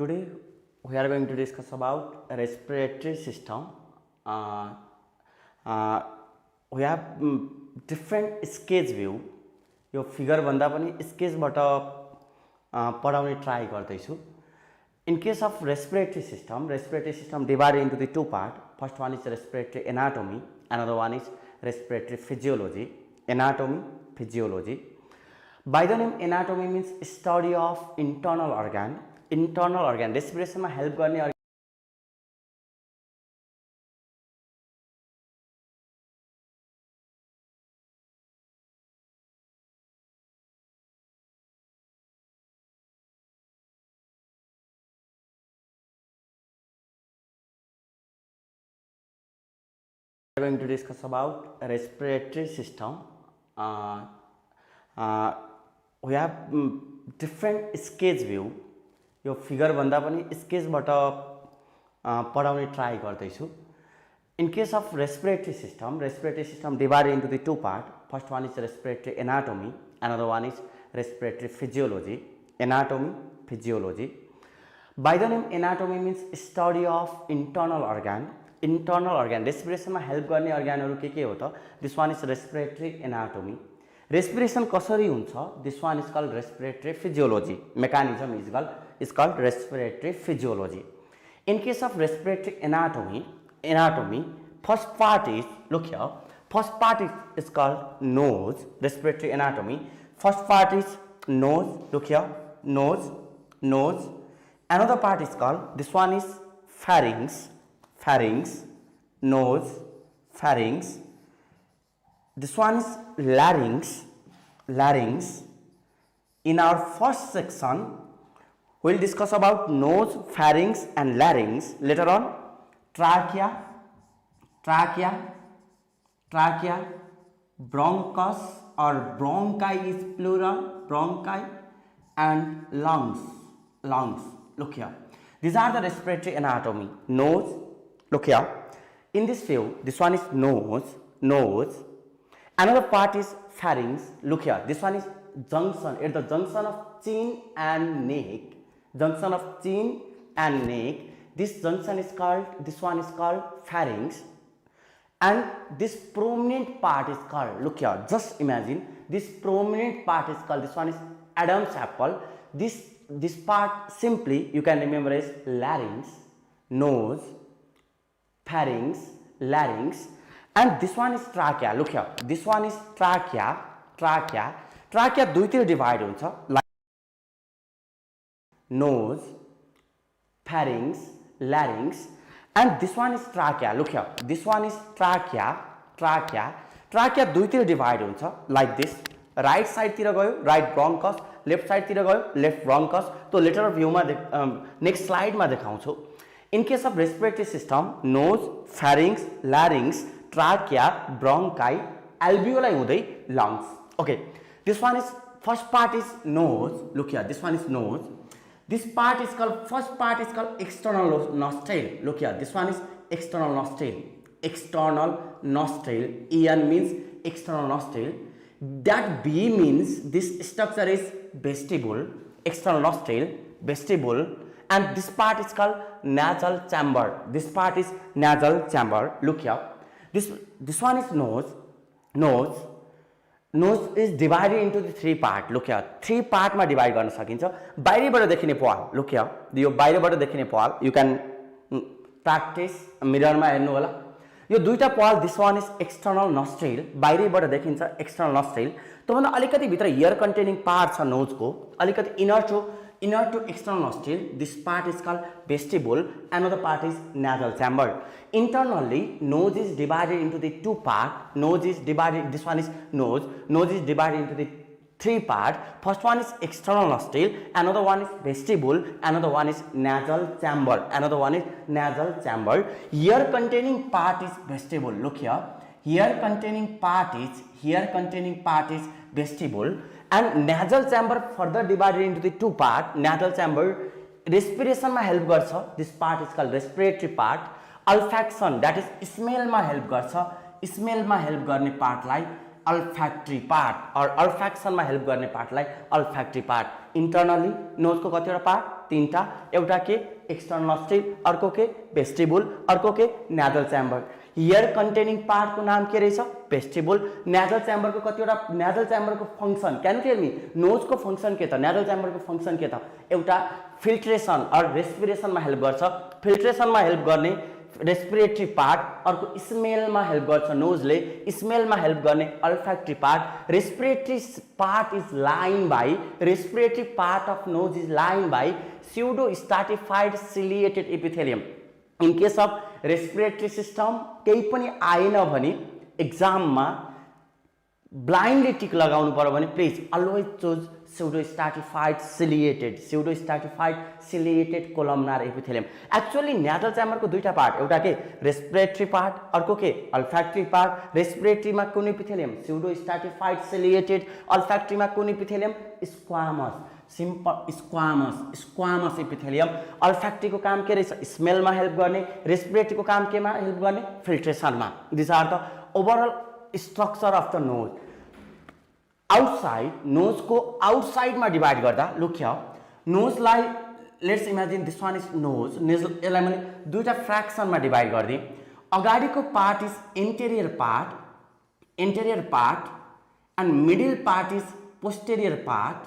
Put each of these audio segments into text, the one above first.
Today we are going to discuss about respiratory system. Uh, uh, we have different sketch view. यो figure भन्दा पनि स्केचबाट पढाउने try गर्दैछु. In case of respiratory system divided into the two part. First one is respiratory anatomy, another one is respiratory physiology. Anatomy, physiology. By the name anatomy means study of internal organ. Internal organ respiration मा help गर्ने organ. We are going to discuss about respiratory system. We have different sketch view. यो figure भन्दा पनि स्केचबाट पढाउने try गर्दैछु. In case of respiratory system divided into the two part. First one is respiratory anatomy, another one is respiratory physiology. Anatomy, physiology. By the name anatomy means study of internal organ. Internal organ respiration मा help गर्ने organहरु के हो त? This one is respiratory anatomy. Respiration कसरी हुन्छ? This one is called respiratory physiology. Mechanism is called respiratory physiology. In case of respiratory anatomy, first part is, look here, first part is called nose. Respiratory anatomy, first part is nose. Look here, nose. Another part is called, this one is pharynx, nose, pharynx. This one is larynx. In our first section, we will discuss about nose, pharynx and larynx. Later on, trachea, bronchus or bronchi is plural, bronchi, and lungs. Look here. These are the respiratory anatomy. Nose, look here. In this view, this one is nose. Another part is pharynx. Look here. This one is junction. At the junction of chin and neck. This junction is called, this one is called pharynx. And this prominent part is called, look here, just imagine, this prominent part is called, this one is Adam's apple. This part simply you can remember as larynx, nose, pharynx, larynx. And this one is trachea. Look here, this one is trachea. Trachea दुईतिर divide हुन्छ, like nose, pharynx, larynx. And this one is trachea. Look here, this one is trachea. Trachea दुईतिर divide हुन्छ, like this. Right side तिर गयो right bronchus, left side तिर गयो left bronchus. तो later view मा next slide मा देखाउँछु. In case of respiratory system, nose, pharynx, larynx, trachea, bronchi, alveoli हुँदै lungs. Okay, this one is, first part is nose. Look here, this one is nose. This part is called, first part is called external nostril. Look here, this one is external nostril. En means external nostril. That B means this structure is vestibule, external nostril, vestibule. And this part is called nasal chamber. Look here. This one is nose. Nose is divided into the three part. Look here. Three part मा divide गर्न सकिन्छ. बाहिरबाट देखिने पाल. Look here. यो बाहिरबाट देखिने पाल. You can practice mirror मा हेर्नु होला. यो दुईटा पाल, this one is external nostril. बाहिरबाट देखिन्छ external nostril. त्यो भन्दा अलिकति भित्र ear containing part छ nose को. अलिकति inner to external nostril. This part is called vestibule. Another part is nasal chamber. Internally, nose is divided into the two part. This one is nose. Nose is divided into the three part. First one is external nostril. Another one is vestibule. Another one is nasal chamber. Ear containing part is vestibule. Look here. Ear containing part is vestibule. And nasal chamber further divided into the two part. Nasal chamber respiration मा help गर्छ. This part is called respiratory part. Olfaction, that is smell मा help गर्छ. Smell मा help गर्ने part लाई olfactory part or olfaction मा help गर्ने part लाई olfactory part. Internally nose को कतिवटा part? तीनटा, एउटा के एक्सटर्नल नोस्ट्रिल, अर्को के वेस्टिबुल, अर्को के नाजल च्याम्बर। एयर कन्टेनिङ पार्टको नाम के रहेछ वेस्टिबुल। नाजल च्याम्बरको कतिवटा, नाजल च्याम्बरको function can you tell me? नोजको फंक्सन के त, नाजल च्याम्बरको फंक्सन के त? एउटा फिल्ट्रेसन और रेस्पिरेसनमा हेल्प गर्छ, फिल्ट्रेसनमा हेल्प गर्ने रेस्पिरेटरी पार्ट, अर्को स्मेलमा हेल्प गर्छ नोजले, स्मेलमा हेल्प गर्ने olfactory part. Respiratory part is line by, respiratory part of nose is line by pseudo stratified ciliated epithelium. In case of respiratory system केही पनि आएन भने एक्जाममा ब्लाइन्डली टिक लगाउनु पर्यो भने please always choose pseudo stratified ciliated columnar epithelium. Actually nasal च्याम्बरको दुईटा part, एउटा के रेस्पिरेटरी पार्ट, अर्को के अल्फ्याक्टरी पार्ट। रेस्पिरेटरीमा कुन एपिथेलियम? Pseudo stratified ciliated. अल्फ्याक्टरीमा कुन epithelium? Squamous, simple squamous epithelium. अल्फ्याक्टरीको काम के रहेछ? स्मेलमा हेल्प गर्ने। रेस्पिरेटरीको काम केमा हेल्प गर्ने? फिल्ट्रेसनमा। This are the overall structure of the nose. Outside, nose को आउटसाइड में डिवाइड करता लुक हियर, नोजलाई let's imagine this one is nose, यसलाई मैले दुईटा फ्र्याक्सन में डिवाइड कर दिए। अगाडि को part is anterior part and middle part is posterior part,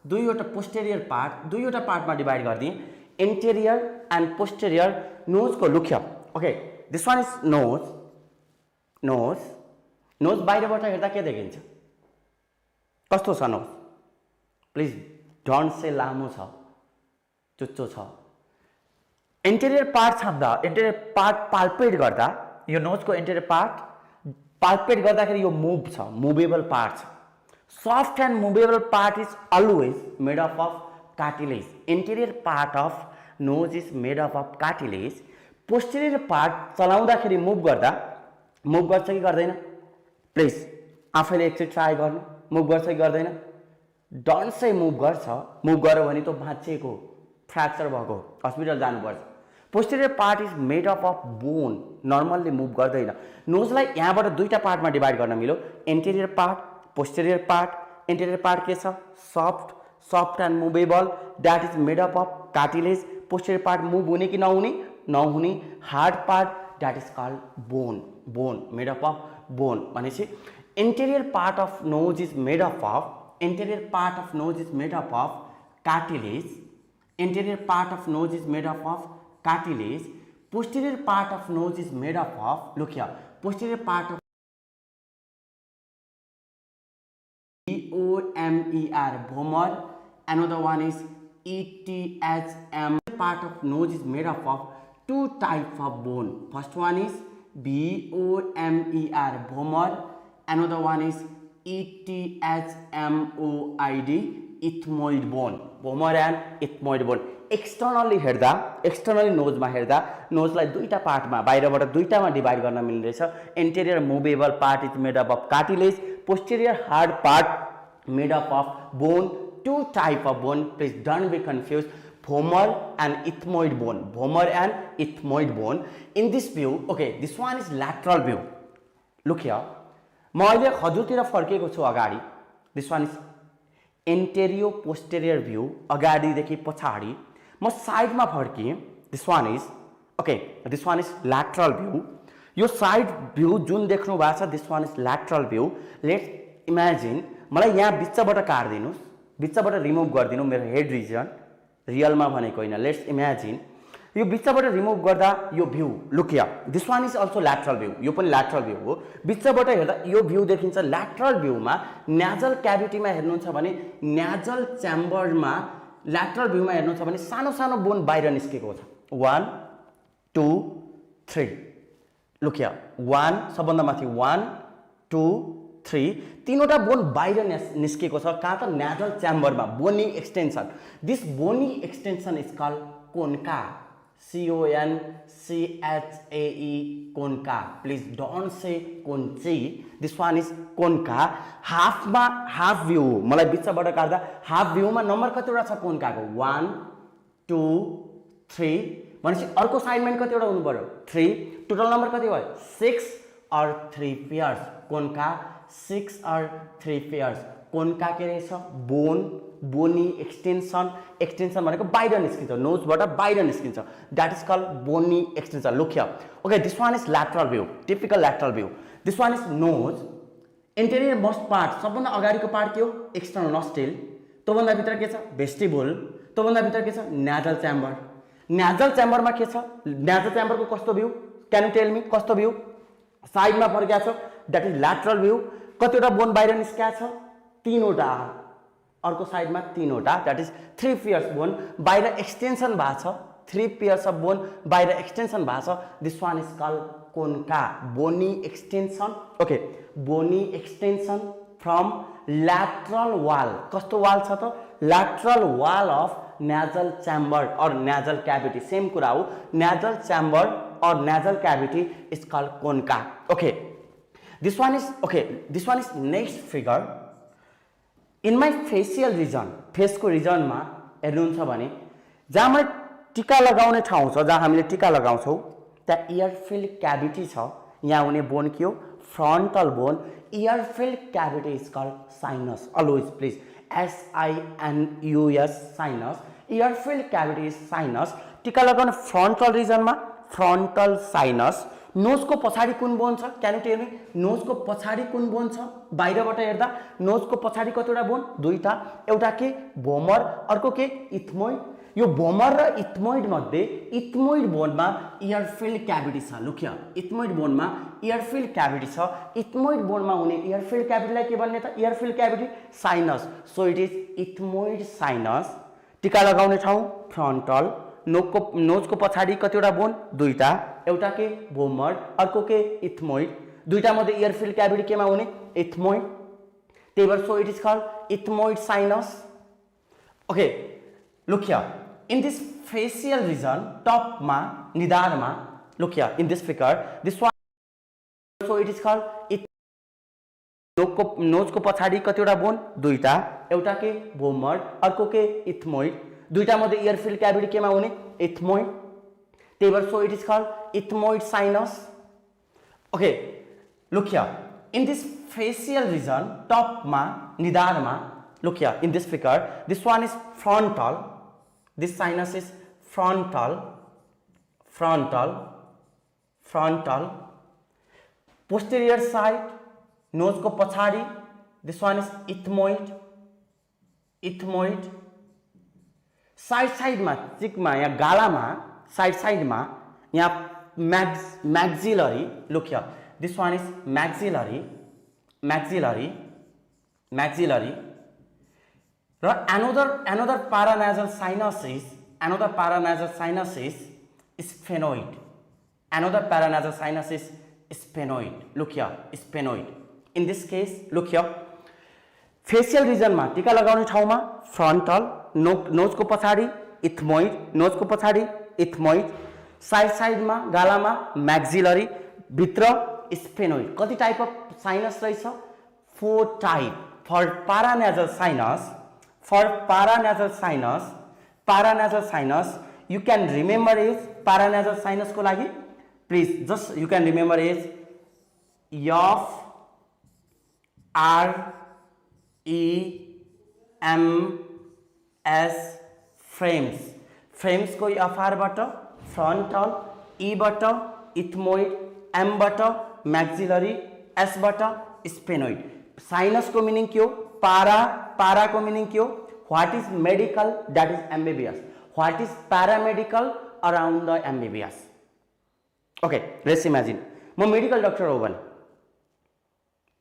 दुईवटा पोस्टेरियर पार्ट, दुईवटा पार्ट में डिवाइड कर दिए, एंटेरियर एंड पोस्टेरियर। नोज को look here, okay this one is nose nose बाहिरबाट हेर्दा के देखिन्छ? कस्तो छ नोज? प्लिज डोन्ट से लामो छ, चुच्चो छ। एन्टेरियर पार्ट छाप्दा, एन्टेरियर पार्ट पाल्पेट गर्दा, यो नोजको एन्टेरियर पार्ट पाल्पेट गर्दाखेरि यो मुभ छ, मुभेबल पार्ट छ। Soft and movable part is always made up of cartilage. Anterior part of nose is made up of cartilage. Posterior part चलाउँदाखेरि move गर्छ कि गर्दैन? प्लिज आफैले एकचोटि ट्राई गर्नु, मुभ गर्छ कि गर्दैन? डोन्ट से मुभ गर्छ, मुभ गर्यो भने त भाँचिएको, फ्र्याक्चर भएको, हस्पिटल जानुपर्छ। Posterior part is made up of bone, normally move गर्दैन। नोजलाई यहाँबाट दुईटा पार्टमा डिवाइड गर्न मिल्यो, anterior part, posterior part. Anterior part के छ? Soft and movable, that is made up of cartilage. Posterior part move हुने कि नहुने, hard part, that is called bone, made up of bone. भनेपछि interior part of nose is made up of cartilage. Anterior part of nose is made up of cartilage. Posterior part of nose is made up of, look here, posterior part of vomer, vomer. Another one is ethm. Part of nose is made up of two types of bone. First one is vomer, vomer. Another one is ethmoid, ethmoid bone. Vomer and ethmoid bone. Externally हेर्दा, externally nose मा हेर्दा, nose लाई दुईटा part मा, बाहिरबाट दुईटामा divide गर्न मिल्ने रहेछ। Anterior movable part is made up of cartilage. Posterior hard part made up of bone. Two type of bone. Please don't be confused. Vomer and ethmoid bone. Vomer and ethmoid bone. In this view, okay, this one is lateral view. Look here. म अहिले हजुरतिर फर्केको छु अगाडि. This one is anterior posterior view. अगाडिदेखि पछाडि. म साइडमा फर्किए. This one is, okay, this one is lateral view. यो साइड भ्यू जुन देख्नु भएको छ, this one is lateral view. Let's imagine, मलाई यहाँ बिचबाट काट्दिनुस्, बिचबाट रिमुभ गर्दिनु मेरो हेड रिजन. रियलमा भनेको हैन. लेट्स इमेजिन यो बिचबाट रिमुभ गर्दा यो view, look here, this one is also lateral view. यो पनि ल्याटरल भ्यू हो. बिचबाट हेर्दा यो भ्यू देखिन्छ. ल्याटरल भ्यूमा न्याजल क्याभिटीमा हेर्नुहुन्छ भने, न्याजल च्याम्बरमा ल्याटरल भ्यूमा हेर्नुहुन्छ भने सानो सानो बोन बाहिर निस्केको छ. 1 2 3. लुक हियर, 1 सबभन्दा माथि 1 2 3, तीनवटा बोन बाहिर निस्केको छ. कहाँ त? न्याजल च्याम्बरमा. Bony extension. This bony extension is called concha. CONCHAE, concha. Please don't say conchi. This one is concha. हाफमा हाफ भ्यू, मलाई बिचबाट काट्दा हाफ भ्यूमा नम्बर कतिवटा छ कोन्काको? 1 2 3. भनेपछि अर्को साइडमा कतिवटा हुनु पर्यो? 3. टोटल नम्बर कति भयो? 6 और 3 पेयर्स. कोन्का 6 और 3 पेयर्स. कोन्का के रहेछ बोन बोनी एक्सटेन्सन एक्सटेन्सन भनेको बाहिर निस्किन्छ नोजबाट बाहिर निस्किन्छ that is called bony extension look here okay this one is lateral view typical lateral view this one is nose interior most part सबभन्दा अगाडिको पार्ट के हो एक्सटर्नल नस्ट्रिल त्योभन्दा भित्र के छ भेस्टिबुल त्योभन्दा भित्र के छ न्याजल च्याम्बर न्याजल च्याम्बरमा के छ न्याजल च्याम्बरको कस्तो view can you tell me कस्तो भ्यू साइडमा फर्किया छ द्याट इज ल्याटरल भ्यू कतिवटा बोन बाहिर निस्किया छ तीनवटा अर्को साइडमा तीनवटा द्याट इज 3 पेयर्स बोन बाहिर एक्सटेन्सन भएको छ 3 पेयर्स अफ बोन बाहिर एक्सटेन्सन भएको छ this one is called concha bony extension okay bony extension from lateral wall कस्तो वाल छ त lateral wall of nasal chamber or nasal cavity same कुरा हो nasal chamber or nasal cavity is called concha okay this one is next figure in my facial region face को region मा हेर्नुहुन्छ भने जहाँ मैले टीका लगाउने ठाउँ छ जहाँ हामीले टीका लगाउँछौं त्यहाँ ear field cavity छ यहाँ हुने बोन के हो frontal bone ear field cavity is called sinus always please sinus sinus ear field cavity is sinus टीका लगाउने frontal region मा frontal sinus नोज को पछाडी कुन बोन छ can you tell me nose को पछाडी कुन बोन छ बाहिरबाट हेर्दा नोज को पछाडी कतिवटा बोन दुईटा एउटा के भोमर अर्को के इथमोइड यो भोमर र इथमोइड मध्ये इथमोइड बोनमा इयर फिल्ड क्याभिटी छ लुक हियर इथमोइड बोनमा इयर फिल्ड क्याभिटी छ इथमोइड बोनमा हुने इयर फिल्ड क्याभिटीलाई के भन्ने त air filled cavity sinus so it is ethmoid sinus टीका लगाउने ठाउँ फ्रन्टल नोज को पछाडी कतिवटा बोन दुईटा एउटा के भोमर अर्को के इथमोइड दुईटा मध्ये इयर फिल्ड क्याभिटी केमा हुने इथमोइड त्यही भएर so it is called ethmoid sinus okay look here in this facial region top ma nidar ma look here in this figure this one so it is called nose को पछाडी कतिवटा bone दुईटा एउटा के भोमर अर्को के इथमोइड दुईटा मध्ये इयर फिल्ड क्याभिटी केमा हुने इथमोइड त्यही भएर so it is called ethmoid sinus okay look here in this facial region top मा निधार मा look here in this figure this one is frontal this sinus is frontal posterior side nose को पछाडी this one is ethmoid side मा चिकमा या गालामा side मा यहाँ maxillary look here this one is maxillary र another paranasal sinus is sphenoid another paranasal sinus is sphenoid look here sphenoid in this case look here facial region मा टीका लगाउने ठाउँमा frontal nose को पछाडी ethmoid nose को पछाडी ethmoid side मा गालामा maxillary भित्र sphenoid कति टाइप अफ साइनस रहेछ 4 type for paranasal sinus you can remember is paranasal sinus को लागि please just you can remember is F R E M S frames को FR बाट frontal E बाट ethmoid M बाट maxillary S बाट sphenoid sinus को meaning क्यों पारा को मीनिंग क्यों what is medical that is MBBS what is paramedical around the MBBS okay let's imagine म मेडिकल डाक्टर हो भने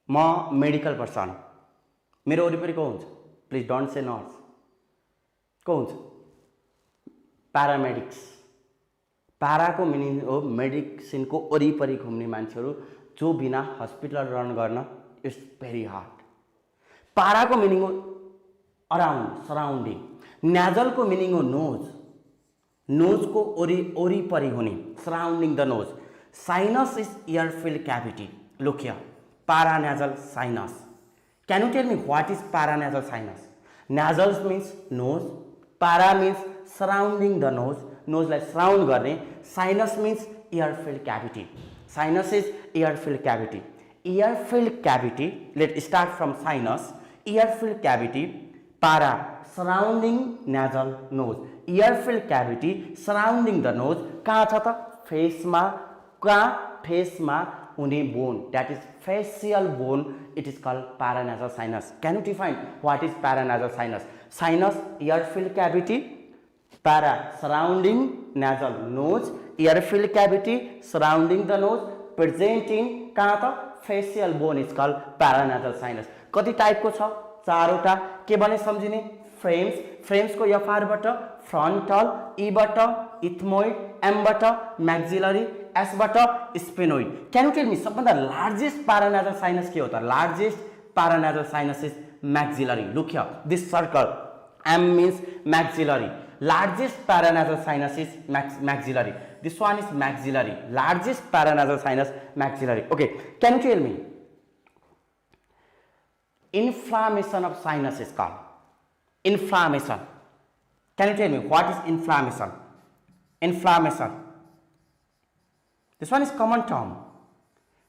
म मेडिकल पर्सन मेरो वरिपरि को हुन्छ प्लिज डोन्ट से नर्स को हुन्छ पैरामेडिक्स पारा को मीनिंग हो मेडिसिन को वरिपरि घुम्ने मान्छेहरु जो बिना हस्पिटल रन गर्न इट्स भेरी हार्ड पारा को मीनिंग हो अराउंड सराउंडिंग नाजल को मीनिंग हो नोज को ओरी परी होने surrounding the nose sinus is year filled cavity look here paranasal sinus can you tell me what is paranasal sinus nasal means nose para means surrounding the nose like surround गर्ने sinus means ear filled cavity sinus is ear filled cavity let's start from sinus ear-filled cavity, para, surrounding nasal nose. Ear-filled cavity surrounding the nose. कहाँ छ त? फेसमा, कहाँ? फेसमा हुने bone, that is facial bone, it is called paranasal sinus. Can you define what is paranasal sinus? Sinus, ear-filled cavity, para, surrounding nasal nose, ear-filled cavity surrounding the nose, present in कहाँ त? Facial bone is called paranasal sinus. कति टाइपको छ? चारवटा. के भने सम्झिने? Frames, फ्रेम्सको एफआरबाट, फ्रन्टल, ईबाट इथमोइड, एमबाट मैक्सिलरी, एसबाट sphenoid. Can you tell me सबभन्दा लार्जेस्ट पैरानाजल साइनस के हो त? Largest paranasal sinus is maxillary. Look here, this circle, M means maxillary. Largest paranasal sinus is maxillary. This one is maxillary. Largest paranasal sinus, maxillary. Okay, can you tell me? Inflammation of sinus is called inflammation. Can you tell me what is inflammation? Inflammation. This one is common term.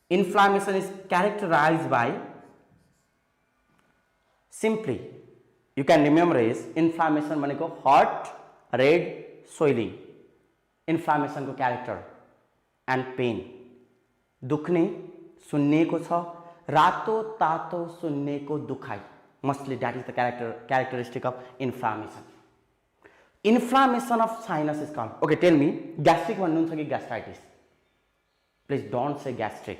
Inflammation is characterized by, simply you can remember is inflammation भनेको hot, red, swelling. Inflammation को character and pain. दुख्ने, सुन्नेको छ, रातो तातो सुन्नेको दुखाइ. Mostly that is the characteristic of inflammation. Inflammation of sinus is called. Okay, tell me, gastric भन्नुहुन्छ कि gastritis? Please don't say gastric.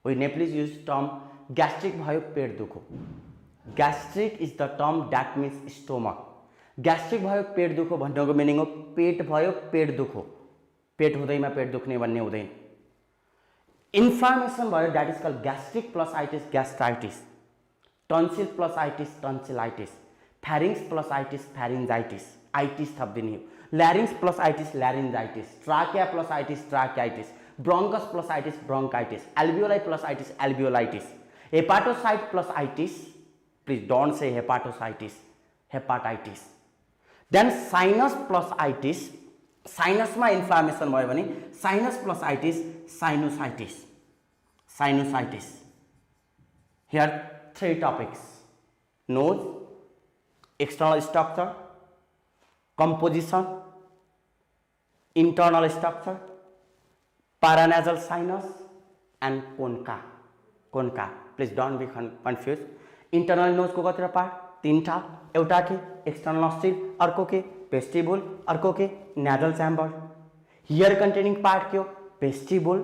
We Nepalese use term gastric भयो पेट दुखो. Gastric is the term that means stomach. Gastric भयो पेट दुखो भन्नुको meaning हो पेट भयो पेट दुखो. पेट हुँदैमा पेट दुख्ने भन्ने हुँदैन. Inflammation भयो that is called gastric plusitis, gastritis. Tonsil plusitis, tonsillitis. Pharynx plusitis, pharyngitis. Itis थप्दिने हो. Larynx plusitis, laryngitis. Trachea plusitis, tracheitis. Bronchus plusitis, bronchitis. Alveoli plusitis, alveolitis. Hepatocyte plusitis. Please don't say hepatocytis, hepatitis. Then sinus plusitis. Sinus ma inflammation भयो भने sinus plusitis, sinusitis. Sinusitis. Here three topics: nose, external structure, composition, internal structure, paranasal sinus, and concha. Concha. Please don't be confused. Internal nose को कतिवटा part? तीनटा. एउटा के external nostril, अर्को के vestibule, अर्को के nasal chamber. Hair containing part के हो? वेस्टिबुल.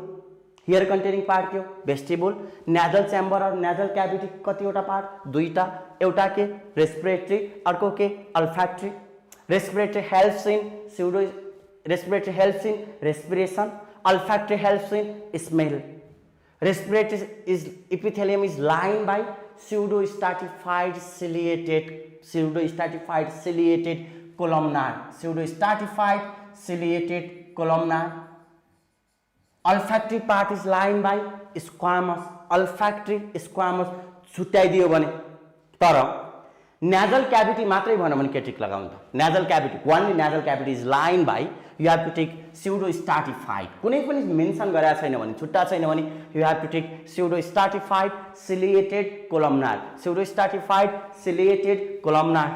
हियर कंटेनिंग पार्ट के हो? वेस्टिबुल. नेजल चैम्बर और नेजल कैविटी कतिवटा पार्ट? दुईटा. एउटा के रेस्पिरेटरी, अर्को के olfactory. Respiratory helps in respiratory helps in respiration. Olfactory helps in smell. Respiratory is epithelium is lined by pseudostratified ciliated columnar. Pseudostratified ciliated columnar. Olfactory part is lined by squamous. Olfactory squamous छुट्याइदियो भने. तर nasal cavity मात्रै भन्न भने के टिक लगाउनु त? Nasal cavity, only nasal cavity is lined by, you have to take pseudostratified. कुनै पनि मेन्सन गरेको छैन भने, छुट्टा छैन भने, you have to take pseudostratified ciliated columnar. Pseudostratified ciliated columnar.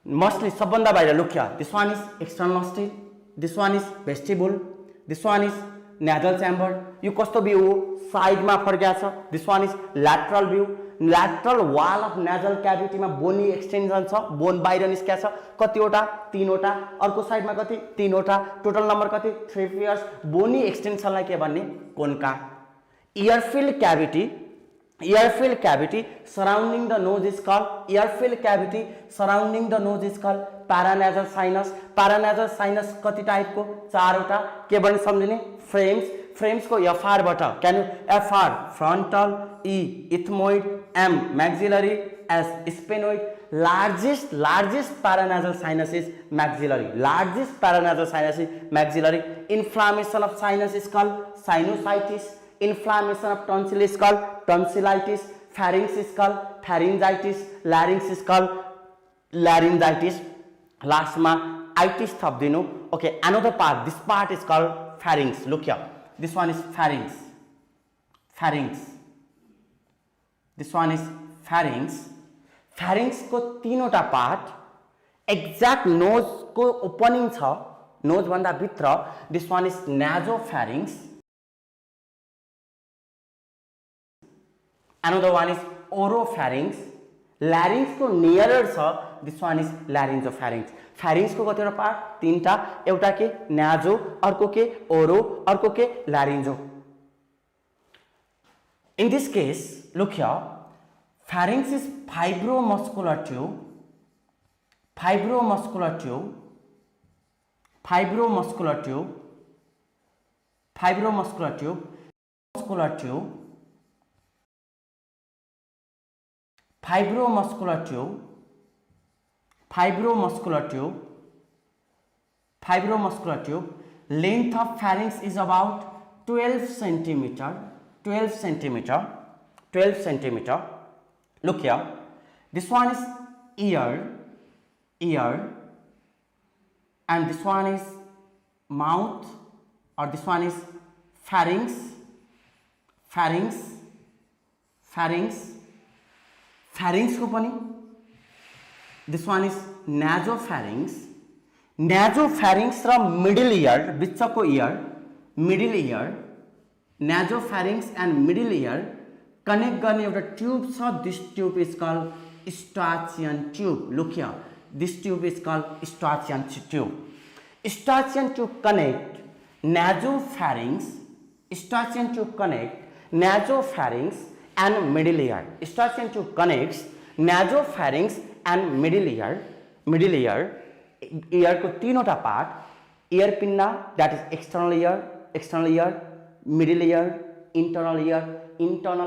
Mostly सबभन्दा बाहिर look here. This one is external nostril, this one is vestibule, this one is nasal chamber. यो कस्तो भ्यू हो? साइडमा फर्किएको छ. This one is lateral view. Lateral wall of nasal cavity मा बोनी extension छ. बोन बाहिर निस्केछ. कतिवटा? तीनवटा. अर्को साइडमा कति? तीनवटा. टोटल नम्बर कति? 3 पेयर्स. बोनी एक्सटेन्सनलाई के भन्ने? कोन्का. ear-filled cavity. Ear-filled cavity surrounding the nose is called ear-filled cavity surrounding the nose is called paranasal sinus. Paranasal sinus कति टाइपको? चारवटा. के भन्ने सम्झिने? फ्रेम्स. फ्रेम्स को FR बाट. Can you FR? Frontal, E ethmoid, M maxillary, S sphenoid. Largest paranasal sinus is maxillary. Largest paranasal sinus is maxillary. Inflammation of sinus is called sinusitis. Inflammation of tonsil is called tonsillitis. Pharynx is called pharyngitis. Larynx is called laryngitis. Last ma itis थप्दिनु. Okay, another part. This part is called pharynx. Look here. This one is pharynx. Pharynx. This one is pharynx को तीनवटा part exact nose को opening छ nose भन्दा भित्र this one is nasopharynx another one is oropharynx larynx को nearer छ this one is laryngopharynx pharynx को कतिवटा पार्ट तीनटा एउटा के नाजो अर्को के ओरो अर्को के laryngo in this case look here pharynx is fibromuscular tube fibromuscular tube fibromuscular tube fibromuscular tube muscular tube fibromuscular tube fibromuscular tube fibromuscular tube length of pharynx is about 12 centimeter 12 centimeter 12 centimeter look here this one is ear and this one is mouth or this one is pharynx को पनि this one is nasopharynx र middle ear बिचको ear middle ear nasopharynx and middle ear connect गर्ने एउटा tube छ this tube is called Eustachian tube look here this tube is called Eustachian tube connect nasopharynx and middle ear Eustachian tube connects nasopharynx and middle ear को तीनवटा part ear pinna that is external ear middle ear internal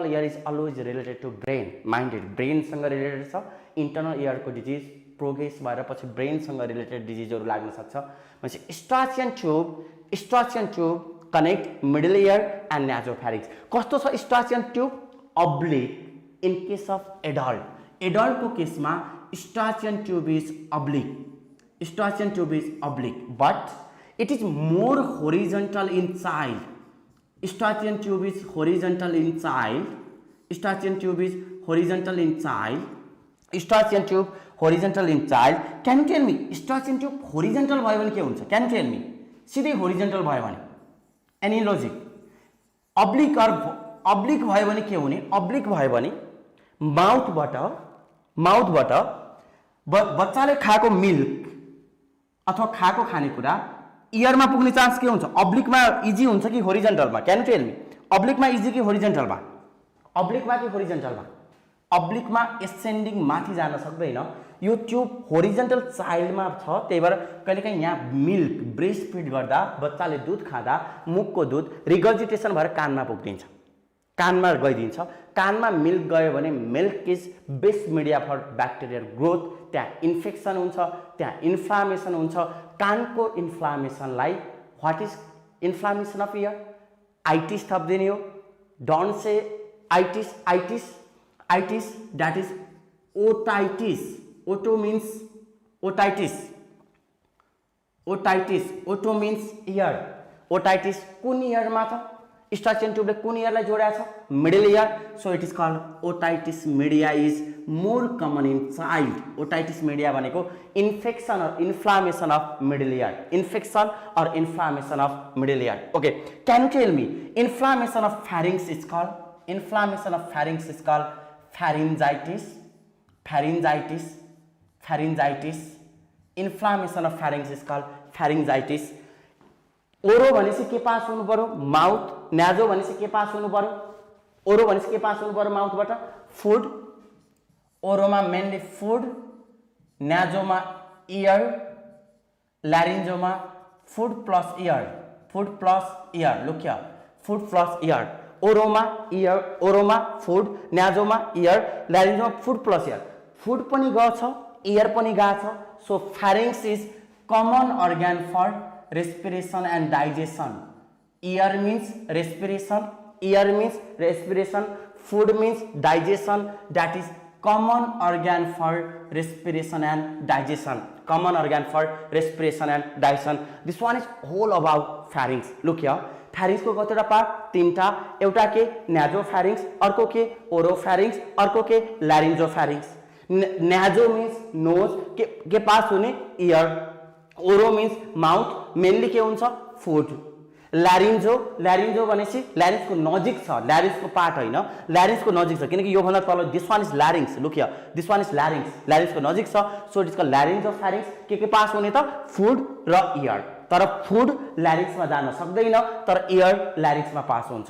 ear is always related to brain minded brain सँग related छ internal ear को disease progress भएर पछि brain सँग related डिजिजहरु लाग्न सक्छ भनेपछि Eustachian tube connect middle ear and nasopharynx कस्तो छ Eustachian tube oblique in case of adult को केसमा Eustachian tube is oblique but it is more horizontal in child Eustachian tube is horizontal in child can you tell me Eustachian tube horizontal भयो भने के हुन्छ can you tell me सिधै horizontal भयो भने any logic oblique भयो भने के हुने oblique भयो भने माउथबाट बच्चाले खाएको मिल्क अथवा खाएको खानेकुरा इयरमा पुग्ने चान्स के हुन्छ अब्लिकमा इजी हुन्छ कि होरिजन्टलमा क्यान यु टेल मी अब्लिकमा इजी कि होरिजन्टलमा अब्लिकमा एसेन्डिङ माथि जान सक्दैन यो ट्युब होरिजन्टल चाइल्डमा छ त्यही भएर कहिलेकाहीँ यहाँ मिल्क ब्रेस्ट फिड गर्दा बच्चाले दुध खाँदा मुखको दुध रिगर्जिटेसन भएर कानमा पुग्दिन्छ कानमा गइदिन्छ कानमा मिल्क गयो भने milk is best media for bacterial growth त्यहाँ इन्फेक्सन हुन्छ त्यहाँ इन्फ्लामेसन हुन्छ कानको इन्फ्लामेसनलाई what is inflammation of ear itis थप्दिने हो don't say itis that is otitis oto means oto means ear otitis कुन इयरमा छ Eustachian tube कुन इयरलाई जोडेको छ middle ear so it is called otitis media is more common in child otitis media भनेको इन्फेक्सन और inflammation of middle year okay can you tell me inflammation of pharynx is called pharyngitis inflammation of pharynx is called pharyngitis ओरो भनेपछि के pass हुनु पर्यो mouth नाजो भनेपछि के pass हुनु पर्यो ओरो भनेपछि के पास हुनु पर्यो माउथबाट फूड ओरोमा मेनली फूड नाजोमा इयर ल्यारिन्जोमा food plus air look here food plus air ओरोमा फूड नाजोमा इयर ल्यारिन्जोमा फूड प्लस इयर फूड पनि गछ इयर पनि गछ so pharynx is common organ for respiration and digestion ear means respiration food means digestion that is common organ for respiration and digestion this one is whole about pharynx look here फ्यारिङ्सको कतिवटा part? 3टा। एउटा के? न्याजोफ्यारिङ्स, अर्को के? ओरोफ्यारिङ्स, अर्को के? ल्यारिन्जोफ्यारिङ्स। न्याजो means knows, के pass हुने? Year. ओरो मिन्स माउथ, मेनली के हुन्छ? फुड। ल्यारिन्जो भनेपछि ल्यारिन्सको नजिक छ, ल्यारिन्सको पार्ट होइन, ल्यारिन्सको नजिक छ, किनकि यो भन्दा तल this one is larynx, look here, this one is ल्यारिन्सको नजिक छ, so it is called laryngopharynx. के पास हुने त? फुड र इयर। तर फुड ल्यारिन्समा जान सक्दैन, तर इयर ल्यारिन्समा पास हुन्छ।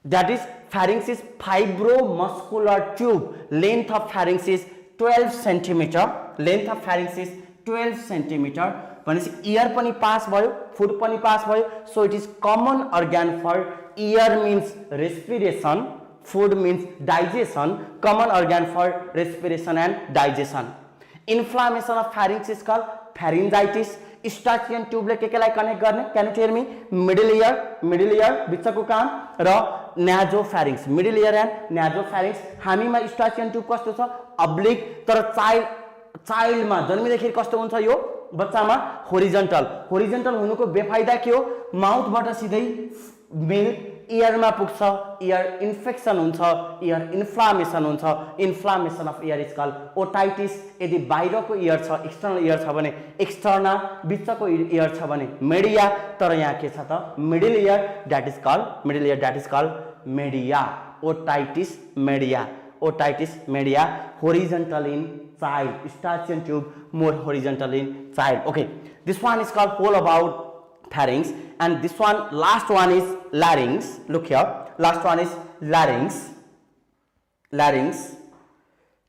That is, pharynx is fibromuscular tube. Length of pharynx is 12 centimeter. Length of pharynx is 12 centimeter. भनेपछि ear पनि पास भयो, food पनि पास भयो. So it is common organ for ear means respiration, food means digestion. Common organ for respiration and digestion. Inflammation of pharynx is called pharyngitis. Eustachian tube ले के लाई connect गर्ने? Can you tell me? Middle ear बिचको कान र न्याजोफ्यारिङ्स, middle year and न्याजोफ्यारिङ्स। हामीमा eustachian tube कस्तो छ? अब्लिक, तर चाइल्डमा जन्मिँदाखेरि कस्तो हुन्छ? यो बच्चामा होरिजन्टल हुनुको बेफाइदा के हो? माउथबाट सिधै मिल्क इयरमा पुग्छ, इयर इन्फेक्सन हुन्छ, इयर इन्फ्लामेसन हुन्छ। Inflammation of ear is called otitis. यदि बाहिरको इयर छ, एक्सटर्नल इयर छ भने एक्सटर्नल, बिचको इयर छ भने मिडिया, तर यहाँ के छ त? Middle ear, that is called media. Otitis media. Horizontal in child, eustachian tube more horizontal in child. Okay, this one is called whole about pharynx, and this one, last one is larynx. Look here, last one is larynx.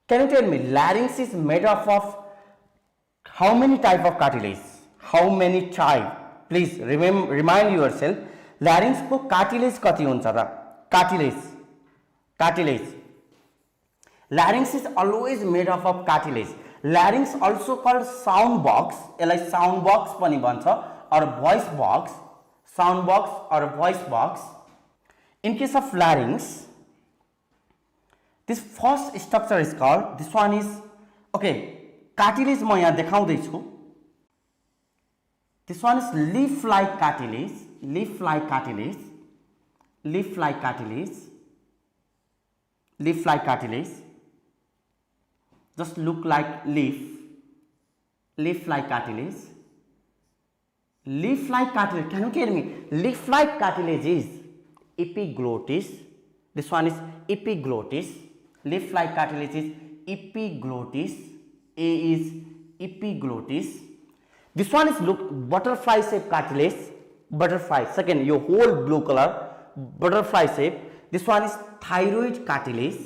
Can you tell me, larynx is made up of how many type of cartilage? How many type? Please remind yourself. Larynx को cartilage कति हुन्छ त? Cartilage. Larynx is always made up of cartilage. Larynx also called sound box. यसलाई sound box पनि भन्छ, or voice box. Sound box or voice box. In case of larynx, this first structure is called, this one is, okay, cartilage म यहाँ देखाउँदै छु. This one is leaf-like cartilage. Just look like leaf-like cartilage. Leaf-like cartilage, can you tell me? Leaf-like cartilage is epiglottis. This one is epiglottis. Leaf-like cartilage is epiglottis. A is epiglottis. This one is look butterfly shape cartilage. Butterfly. Second, your whole blue color butterfly shape. This one is thyroid cartilage.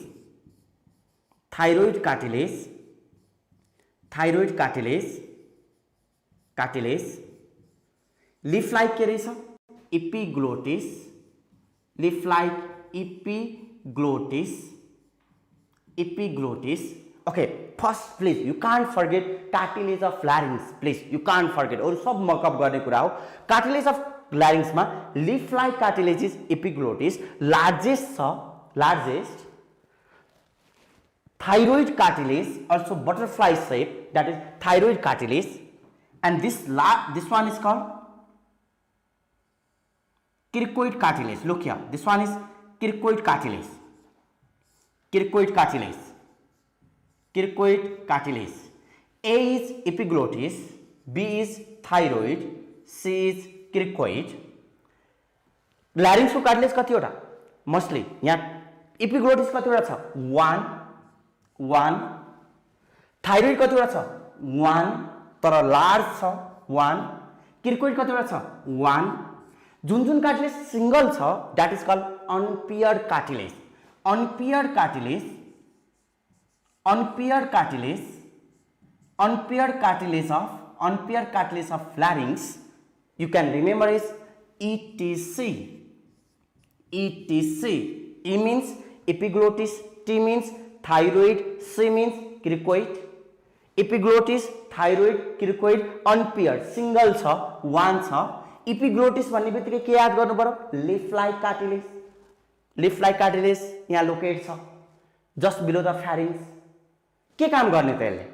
Leaf-like के रहेछ? Epiglottis. Leaf-like epiglottis. Okay, first please you can't forget cartilage of larynx. Please you can't forget. और सब मकअप गर्ने कुरा हो. Cartilage of larynx मा leaf-like cartilage is epiglottis. Largest. Thyroid cartilage, also butterfly shape, that is thyroid cartilage, and this one is called cricoid cartilage. Look here, this one is cricoid cartilage. A is epiglottis, B is thyroid, C is cricoid. Larynx को cartilage कतिवटा? Mostly यहाँ epiglottis कतिवटा छ? 1. Thyroid कतिवटा छ? 1, तर large छ 1. cricoid कतिवटा छ? 1. जुन कार्टिलेज सिंगल छ, that is called unpaired cartilage. Unpaired cartilage of larynx, you can remember is ETC. E means epiglottis, T means thyroid, C means cricoid. Epiglottis, thyroid, cricoid, unpaired, single छ, 1 छ. Epiglottis भन्ने बित्तिकै के याद गर्नु पर्यो? leaf-like cartilage. Leaf-like cartilage यहाँ locate छ, just below the pharynx. के काम गर्ने त यसले?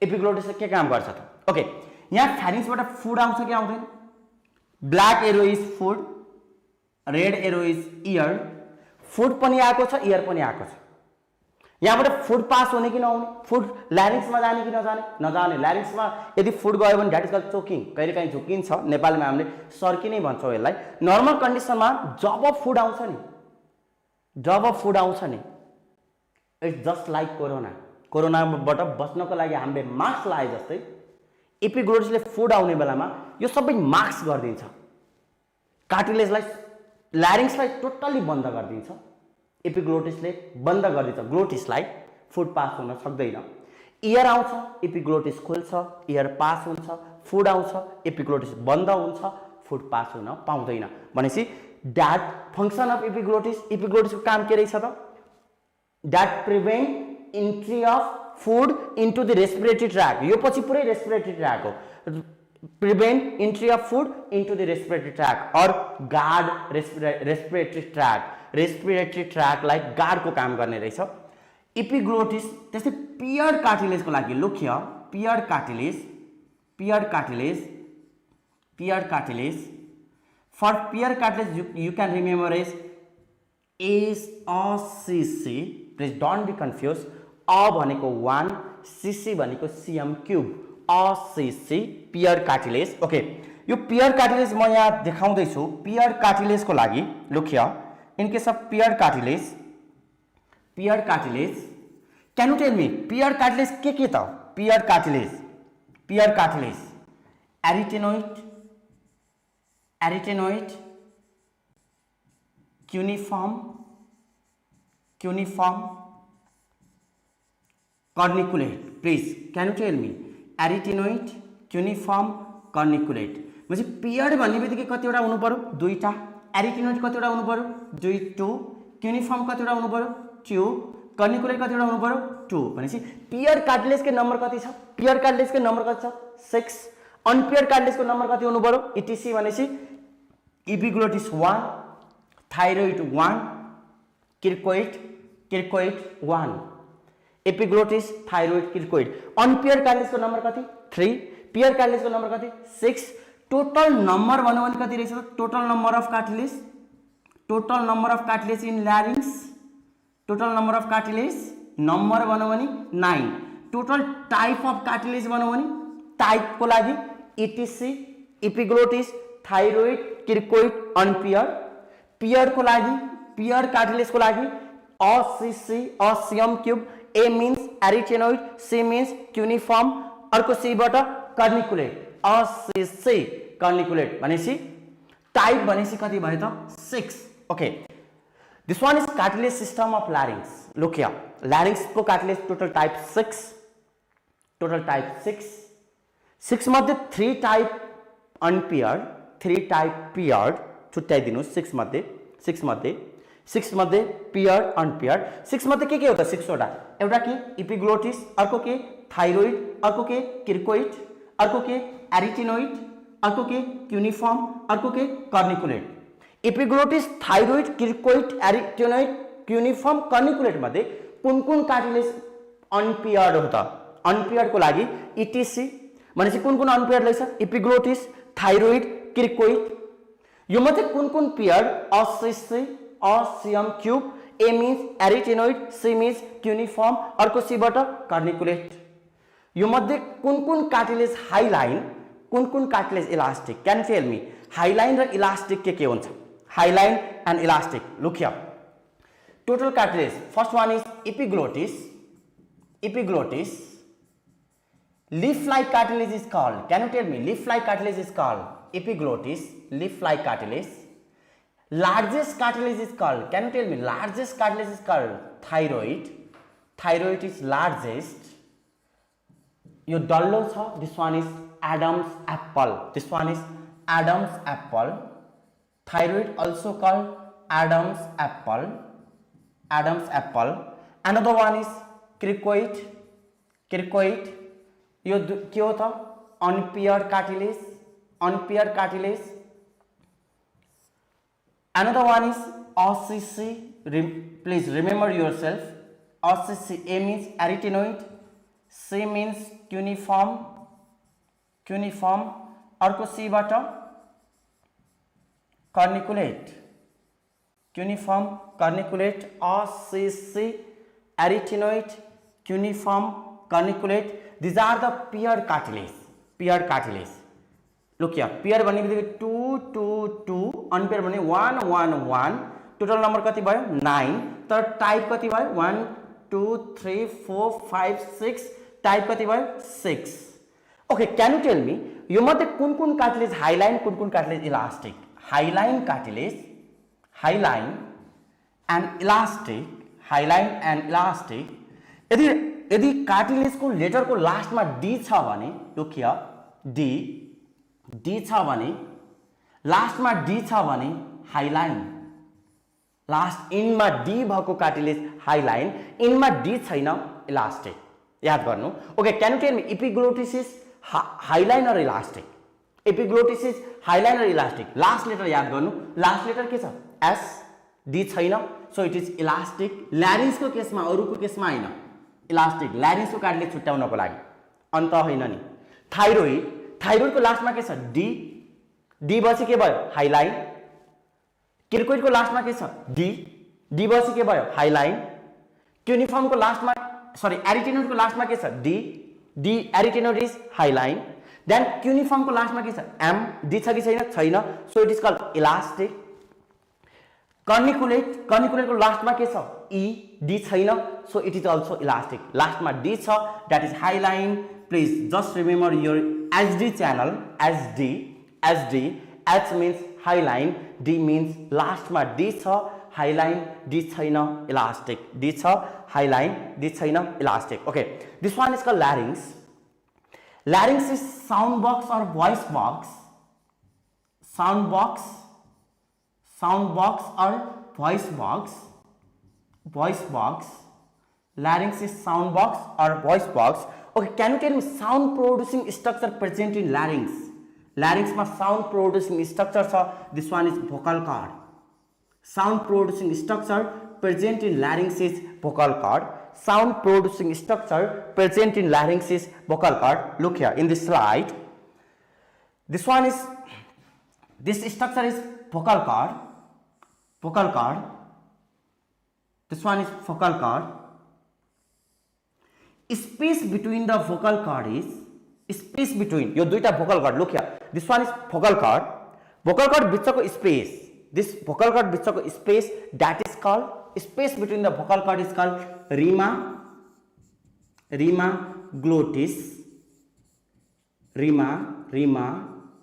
Epiglottis के काम गर्छ त? ओके, यहाँ pharynx बाट फुड आउँछ कि आउँदैन? Black arrow is food. Red arrow is year, food पनि आएको छ, इयर पनि आएको छ। यहाँबाट फुड पास होने कि नहुने, फुड ल्यारिङ्समा जाने कि नजाने, नजाने। ल्यारिङ्समा यदि फुड गयो भने दैट इज कल्ड चोकिङ, कहिलेकाहीँ झुकिन्छ, नेपालमा हामीले सर्की नै भन्छौँ यसलाई। नर्मल कन्डिसनमा जब फुड आउँछ नि, जब फुड आउँछ नि, इट्स जस्ट लाइक कोरोना। कोरोनाबाट बच्नको लागि हामीले मास्क लगाए जस्तै एपिग्लोटिसले फुड आउने बेलामा यो सबै मास्क गरिदिन्छ, कार्टिलेजलाई, ल्यारिङ्सलाई टोटल्ली बन्द गरिदिन्छ। एपिग्लोटिसले बन्द गरिदिन्छ ग्लोटिसलाई, फुड पास हुन सक्दैन। इयर आउँछ, एपिग्लोटिस खुल्छ, इयर पास हुन्छ, फुड आउँछ, एपिग्लोटिस बन्द हुन्छ, फुड पास हुन पाउँदैन। भनेपछि द्याट फङ्सन अफ एपिग्लोटिस, एपिग्लोटिसको काम के रहेछ त? That prevent entry of food into the respiratory tract. यो पछि पुरै रेस्पिरेटरी ट्र्याक हो। Prevent entry of food into the respiratory tract और गार्ड रेस्पिरेटरी ट्र्याक। रेस्पिरेटरी ट्र्याकलाई गार्डको काम गर्ने रहेछ एपिग्लोटिस। त्यस्तै पियर्ड कार्टिलेजको लागि look paired cartilage, paired cartilage, paired cartilage. Four paired cartilage you can remember as ACC। Please don't be confuse. A भनेको 1, CC भनेको CM cube, ACC paired cartilage. Okay, यो पियर्ड कार्टिलेज म यहाँ देखाउँदैछु। पियर्ड कार्टिलेजको लागि लुक्य in case of paired cartilage, paired cartilage, can you tell me paired cartilage के था? paired cartilage, paired cartilage, arytenoid, arytenoid, cuneiform, cuneiform, corniculate. Please, can you tell me arytenoid, cuneiform, corniculate? म्हणजे paired भन्ने बित्तिकै कतिवटा हुनु पर्यो? दुईटा। एरिटिनोइड कतिवटा हुनु पर्यो? 2, क्युनिफर्म कतिवटा हुनु पर्यो? 2, कर्निकुलेट कतिवटा हुनु पर्यो? 2। भनेपछि पियर कार्टिलेजको नम्बर कति छ? पियर कार्टिलेजको नम्बर कति छ? 6। अनपियर कार्टिलेजको नम्बर कति हुनु पर्यो? इटिसी भनेपछि epiglottis 1, thyroid 1, cricoid, cricoid 1, epiglottis, thyroid, cricoid. Unpaired कार्टिलेजको नम्बर कति? 3। पियर कार्टिलेजको नम्बर कति? 6। टोटल नंबर भन्नु भने कति रहेछ? Total number of cartilage, total number of cartilage in larynx, total number of cartilage number भन्नु भने 9। टोटल टाइप अफ कार्टिलेज भन्नु भने टाइपको लागि इटिसी, एपिग्लोटिस, थाइरोइड, क्रिकोइड, अनपियर। पियरको लागि, पियर कार्टिलेजको लागि ACC, CM cube. A means arytenoid, C means cuneiform, अर्को सीबाट कर्निकुलेट, ACC कर्निकुलेट। भनेपछि टाइप भनेपछि कति भयो त? 6। Okay, this one is cartilage system of larynx. Look here, larynx को cartilage total type 6, total type 6। 6 मध्ये 3 टाइप अनपियर्ड, 3 टाइप पियर्ड। छुट्याइदिनुस्। 6 मध्ये, 6 मध्ये, 6 मध्ये पियर्ड, अनपियर्ड। 6 मध्ये के हो त? 6 वटा। एउटा के? एपिग्लोटिस, अर्को के? थाइरोइड, अर्को के? क्रिकोइड, अर्को के? एरिटिनोइड, अर्को के? क्युनिफर्म, अर्को के? कर्निकुलेट। एपिग्लोटिस, थाइरोइड, क्रिकोइड, एरिटिनोइड, क्युनिफर्म, कर्निकुलेट मध्ये कुन कार्टिलेज अनपियर्ड हो त? अनपियर्ड को लागि इटिसी भनेपछि कुन अनपियर्ड रहेछ? Epiglottis, thyroid, cricoid. यो मध्ये कुन peered? ACC, CM cube. A means arytenoid, C means cuneiform, अर्को सीबाट कर्निकुलेट। यो मध्ये कुन कार्टिलेज हाइलाइन, कुन cartilage elastic? Can tell me hyaline र इलास्टिक के हुन्छ? Hyaline and elastic. Look here, total cartilage first one is epiglottis, epiglottis. leaf-like cartilage is called, can you tell me leaf-like cartilage is called epiglottis, leaf-like cartilage. Largest cartilage is called, can you tell me largest cartilage is called thyroid, thyroid is largest. यो डल्लो छ, this one is Adam's apple, this one is Adam's apple. Thyroid also called Adam's apple, Adam's apple. Another one is cricoid, cricoid. यो के हो त? Unpaired cartilage, unpaired cartilage. Another one is ACC. Please remember yourself. ACC. A means arytenoid, C means cuneiform, cuneiform. अर्को C बाट corniculate, cuneiform, corniculate, ACC, arytenoid, cuneiform, corniculate. These are the paired cartilage. Paired cartilage. Look here, pair भन्ने बित्तिकै 2 2 2, unpaired भन्ने 1 1 1. Total number कति भयो 9. तर type कति भयो 1 2 3 4 5 6. टाइप कति भयो 6. Okay, can you tell me यो मध्ये कुन कार्टिलेज हाइलाइन, कुन cartilage elastic? Hyaline cartilage, hyaline and elastic, hyaline and elastic. यदि कार्टिलेजको लेटरको लास्टमा डी छ भने, लुक हियर, डी छ भने, लास्टमा डी छ भने हाइलाइन. लास्ट इनमा डी भएको कार्टिलेज हाइलाइन, इनमा डी छैन इलास्टिक. याद गर्नु. Okay, can you tell me epiglottis is hyaline और इलास्टिक? एपिग्लोटिस इज हाइलाइन और इलास्टिक. लास्ट लेटर याद गर्नु. लास्ट लेटर के छ? एस. डी छैन, सो इट इज इलास्टिक. ल्यारिन्सको केसमा, अरूको केसमा हैन, इलास्टिक. ल्यारिन्सको कार्टिलेज छुट्याउनको लागि, अन्त हैन नि. थाइरोइड, थाइरोइडको लास्टमा के छ? डी. डी पछि के भयो? हाइलाइन. क्रिकोइडको लास्टमा के छ? डी. डी पछि के भयो? हाइलाइन. क्युनिफर्मको लास्टमा, सरी, एरिटेनोइडको लास्टमा के छ? D. D arytenoid is hyaline. Then क्युनिफर्मको लास्टमा के छ? एम. डी छ कि छैन? छैन, so it is called elastic. Corniculate, कर्निकुलेटको लास्टमा के छ? ई. डी छैन, so it is also elastic. लास्टमा डी छ, that is hyaline. Please just remember your HD channel. HD, HD, H means hyaline, D means लास्टमा डी छ, hyaline, D छैन, इलास्टिक. डी छ, हाइलाइन, डी छैन, elastic. Okay, this one is called larynx. Larynx is sound box or voice box. Sound box, sound box or voice box. Voice box. Larynx is sound box or voice box. Okay, can you tell me sound producing structure present in larynx? Larynx ma sound producing structure cha. This one is vocal cord. Sound producing structure present in larynx is vocal cord. Sound producing structure present in larynx is vocal cord. Look here in this slide. This one is, this structure is vocal cord. Vocal cord. This one is vocal cord. Space between the vocal cord is, space between यो दुईटा vocal cord. Look here. This one is vocal cord. Vocal cord बिचको space. This vocal cord बिचको space, that is called, space between the vocal cord is called rima. Rima glottis. Rima, rima.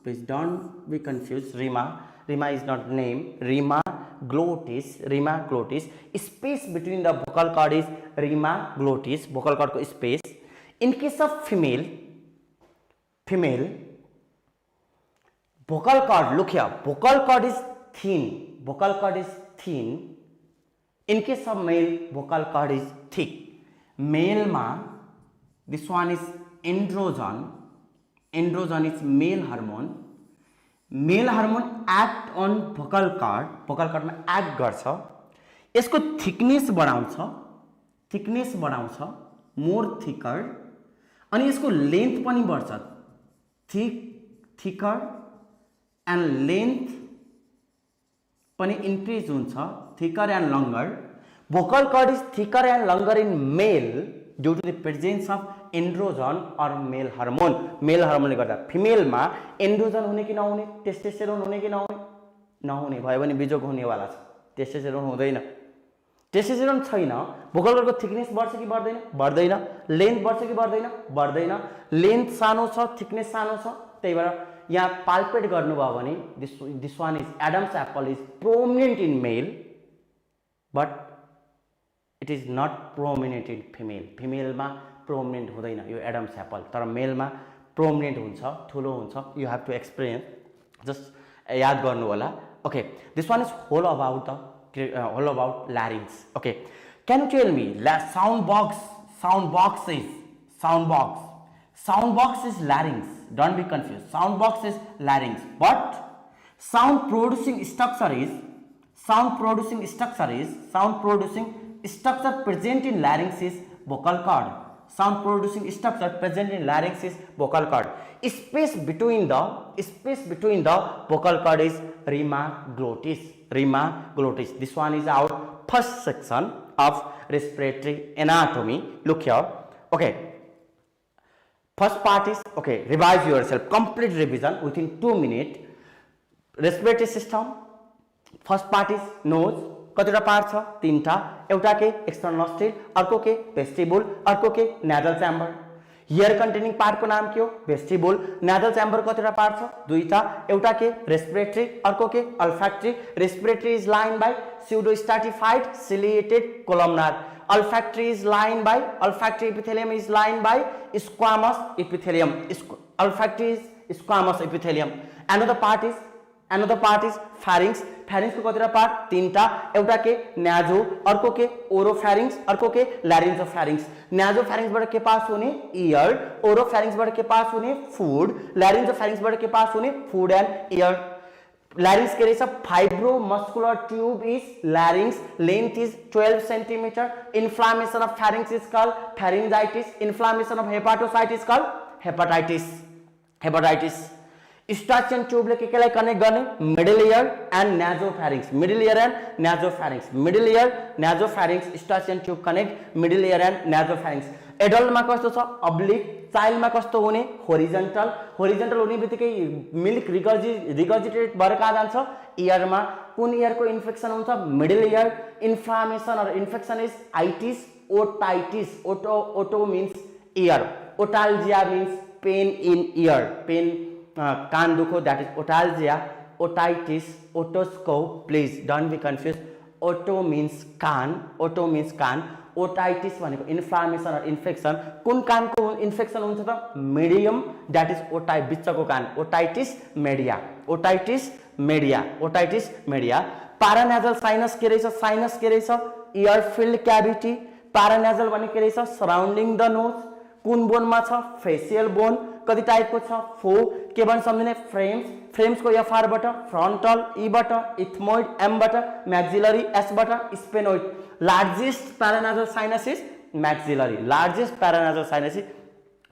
Please don't be confused. Rima, rima is not name. Rima glottis, rima glottis. Space between the vocal cord is rima glottis. Vocal cord को space. In case of female, female, vocal cord, look here, vocal cord is thin. Vocal cord is thin. In case of male, vocal cord is thick. Male ma, this one is androgen. Androgen is male hormone. Male hormone act on vocal cord. Vocal cord में act गर्छ. यसको thickness बढाउँछ. Thickness बढाउँछ. More thicker. अनि यसको length पनि बढ्छ. Thick, thicker and length पनि increase हुन्छ. Thicker and longer. Vocal cord is thicker and longer in male due to the presence of androgen or male hormone. Male hormone ले गर्दा. Female मा androgen हुने कि नहुने, testosterone हुने कि नहुने, नहुने भयो भने बिजोग हुने वाला छ. testosterone हुँदैन. testosterone छैन, vocal cord को thickness बढ्छ कि बढ्दैन? बढ्दैन. length बढ्छ कि बढ्दैन? बढ्दैन. length सानो छ, thickness सानो छ. त्यही भएर यहाँ palpate गर्नुभयो भने this one is Adam's apple is prominent in male but it is not prominent in female. Female मा prominent हुँदैन यो Adam's apple, तर male मा prominent हुन्छ, ठुलो हुन्छ. You have to experience, just याद गर्नु होला. Okay, this one is whole about larynx. Okay, can you tell me sound box? Sound box is larynx. Don't be confused. Sound box is larynx, but sound producing structure present in larynx is vocal cord. Sound producing structure present in larynx is vocal cord. space between the vocal cord is rhimaglottis. This one is our first section of respiratory anatomy. Look here. Okay, first part is, okay, revise yourself, complete revision within 2 minutes. Respiratory system, first part is nose. कतिवटा part छ? 3टा. एउटा के external nostril, अर्को के vestibule, अर्को के nasal chamber. Hair containing part को नाम के हो? वेस्टिबुल. नाजल च्याम्बर कतिवटा पार्ट छ? 2टा. एउटा के रेस्पिरेटरी, अर्को के olfactory. Respiratory is line by pseudo stratified ciliated columnar. Olfactory epithelium is lined by squamous epithelium. Olfactory is squamous epithelium. Another part is pharynx. Pharynx को कतिवटा पार्ट? 3टा. एउटा के नाजो, अर्को के ओरोफैरिंक्स, अर्को के लैरिंजोफैरिंक्स. नाजोफैरिंक्स बाट के पास होने ईयर, ओरोफैरिंक्स बाट के पास होने फूड, लैरिंजोफैरिंक्स बाट के पास होने फूड एंड ईयर. Larynx के लिए सब fibromuscular tube is larynx, length is 12 centimeter. Inflammation of pharynx is called pharyngitis. Inflammation of hepatocyte is called hepatitis. Eustachian tube लेके के लिए कनेक्ट करने middle ear and nasopharynx. Eustachian tube connect middle ear and nasopharynx. Adult मा कस्तो छ? Oblique. Child मा कस्तो होने? होरिजोन्टल. होने बित्तिकै मिल्क रिगर्जिटेट भएर कहाँ जान्छ? इयर मा. कुन इयर को इन्फेक्सन हुन्छ? Middle ear. इन्फ्लामेसन और infection is itis, otitis. Oto means ear. Otalgia means pain in ear, pain कान दुखो, that is otalgia. Otitis, otoscope, please don't be confuse. Oto means कान. ओटाइटिस भनेको inflammation और infection. कुन कान को इन्फेक्सन हुन्छ त? मिडियम, दैट इज ओटाइ, बिचको कान. Otitis media. पारानेजल साइनस के रहेछ? Year filled cavity. पारानेजल भने के रहेछ? Surrounding the nose. कुन बोन मा छ? Facial bone. कति टाइप को छ? 4. के भन्न सम्झिने? फ्रेम्स को एफआर बाट, फ्रन्टल ई बाट, इथमोइड एम बाट, मैक्सिलरी एस बाट, sphenoid. Largest paranasal sinus is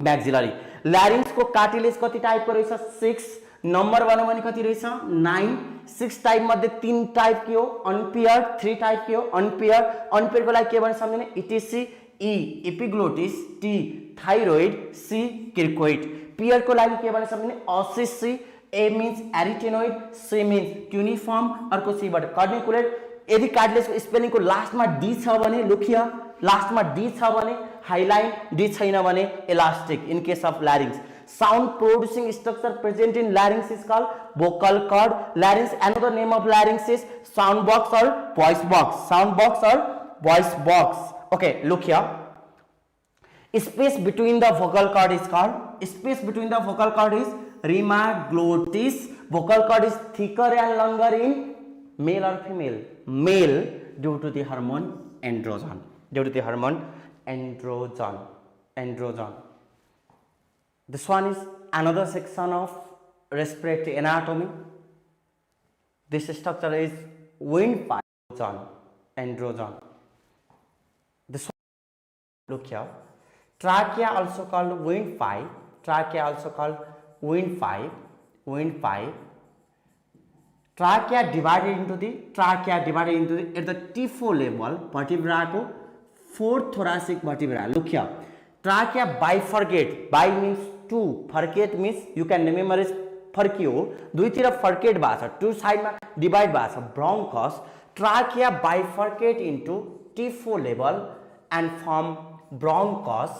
maxillary. Larynx को कार्टिलेज कति टाइप को रहेछ? 6. नंबर भनौं भने कति रहेछ? 9. 6 टाइप मध्ये 3 टाइप के हो? अनपेयर्ड. 3 टाइप के हो? अनपेयर्ड को लागि के भन्न सम्झिने? ETC. E epiglottis, T thyroid, C cricoid. Pair को लागि के भन्न सम्झिने? OCC. A means arytenoid, C means cuneiform, अर्को सी बाट कार्डिकुलेट. यदि कार्टिलेज को स्पेलिङ को लास्ट में डी छ भने लुखिया, लास्ट में डी छ भने हाइलाइन, डी छैन भने elastic. In case of larynx, sound producing structure present in larynx is called vocal cord. Larynx, another name of larynx is sound box or voice box. Okay, look here. Space between the vocal cord is rhimaglottis. Vocal cord is thicker and longer in male or female? Male, due to the hormone androgen. This one is another section of respiratory anatomy. This structure is windpipe androgen. This one, look here. Trachea also called windpipe. Trachea divided into the at the T4 level vertebra को 4th thoracic vertebra. Look here. Trachea bifurcate. Bi means 2. Furcate means you can remember is फर्कियो. दुईतिर forget भएको छ, 2 साइडमा divide भएको छ. Bronchus. Trachea bifurcate into T4 level and form bronchus.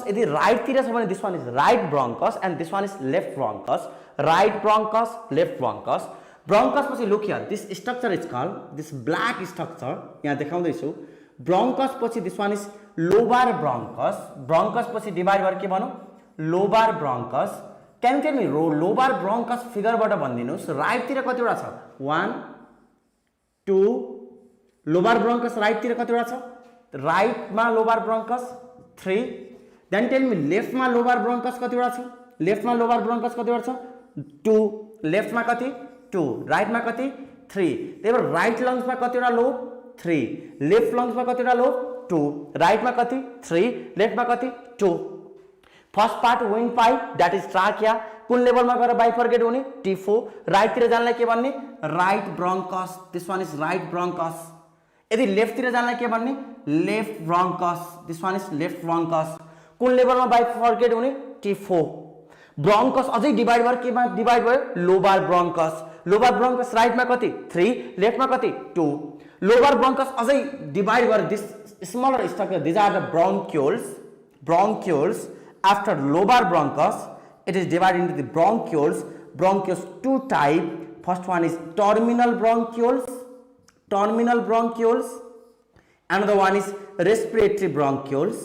यदि right तिर छ भने this one is right bronchus and this one is left bronchus. Right bronchus, left bronchus. Bronchus पछि look here, this structure is called, this black structure यहाँ देखाउँदै छु. Bronchus पछि this one is lobar bronchus. Bronchus पछि divide गरेर के भनौं? Lobar bronchus. Can tell me lobar bronchus फिगरबाट भनिदिनुस्. राइट तिर कतिवटा छ? 1 2. लोबार ब्रोंकस राइट तिर कतिवटा छ? राइट मा lobar bronchus 3. Then tell me left मा लोबार ब्रोंकस कतिवटा छ? लेफ्ट मा लोबार ब्रोंकस कतिवटा छ? 2. लेफ्ट मा कति? 2. राइट मा कति? 3. त्यही भएर राइट लंग्स मा कतिवटा लोब? 3. लेफ्ट लंग्स मा कतिवटा लोब? 2, राइटमा कति 3, लेफ्टमा कति 2। First part wind pipe that is trachea कुन लेभलमा गएर बाइफर्केट हुने T4, राइटतिर जानलाई के भन्ने right bronchus, this one is right bronchus. यदि लेफ्टतिर जानलाई के भन्ने left bronchus, this one is left bronchus. कुन लेभलमा बाइफर्केट हुने T4। ब्रोंकस अझै डिवाइड भएर केमा डिवाइड भयो लोबार ब्रोंकस। लोबार ब्रोंकस राइटमा कति 3, लेफ्टमा कति 2। लोबार ब्रोंकस अझै डिवाइड भएर this smaller structure this are the bronchioles after lobar bronchus it is divided into the bronchioles 2 type. First one is terminal bronchioles, another one is respiratory bronchioles,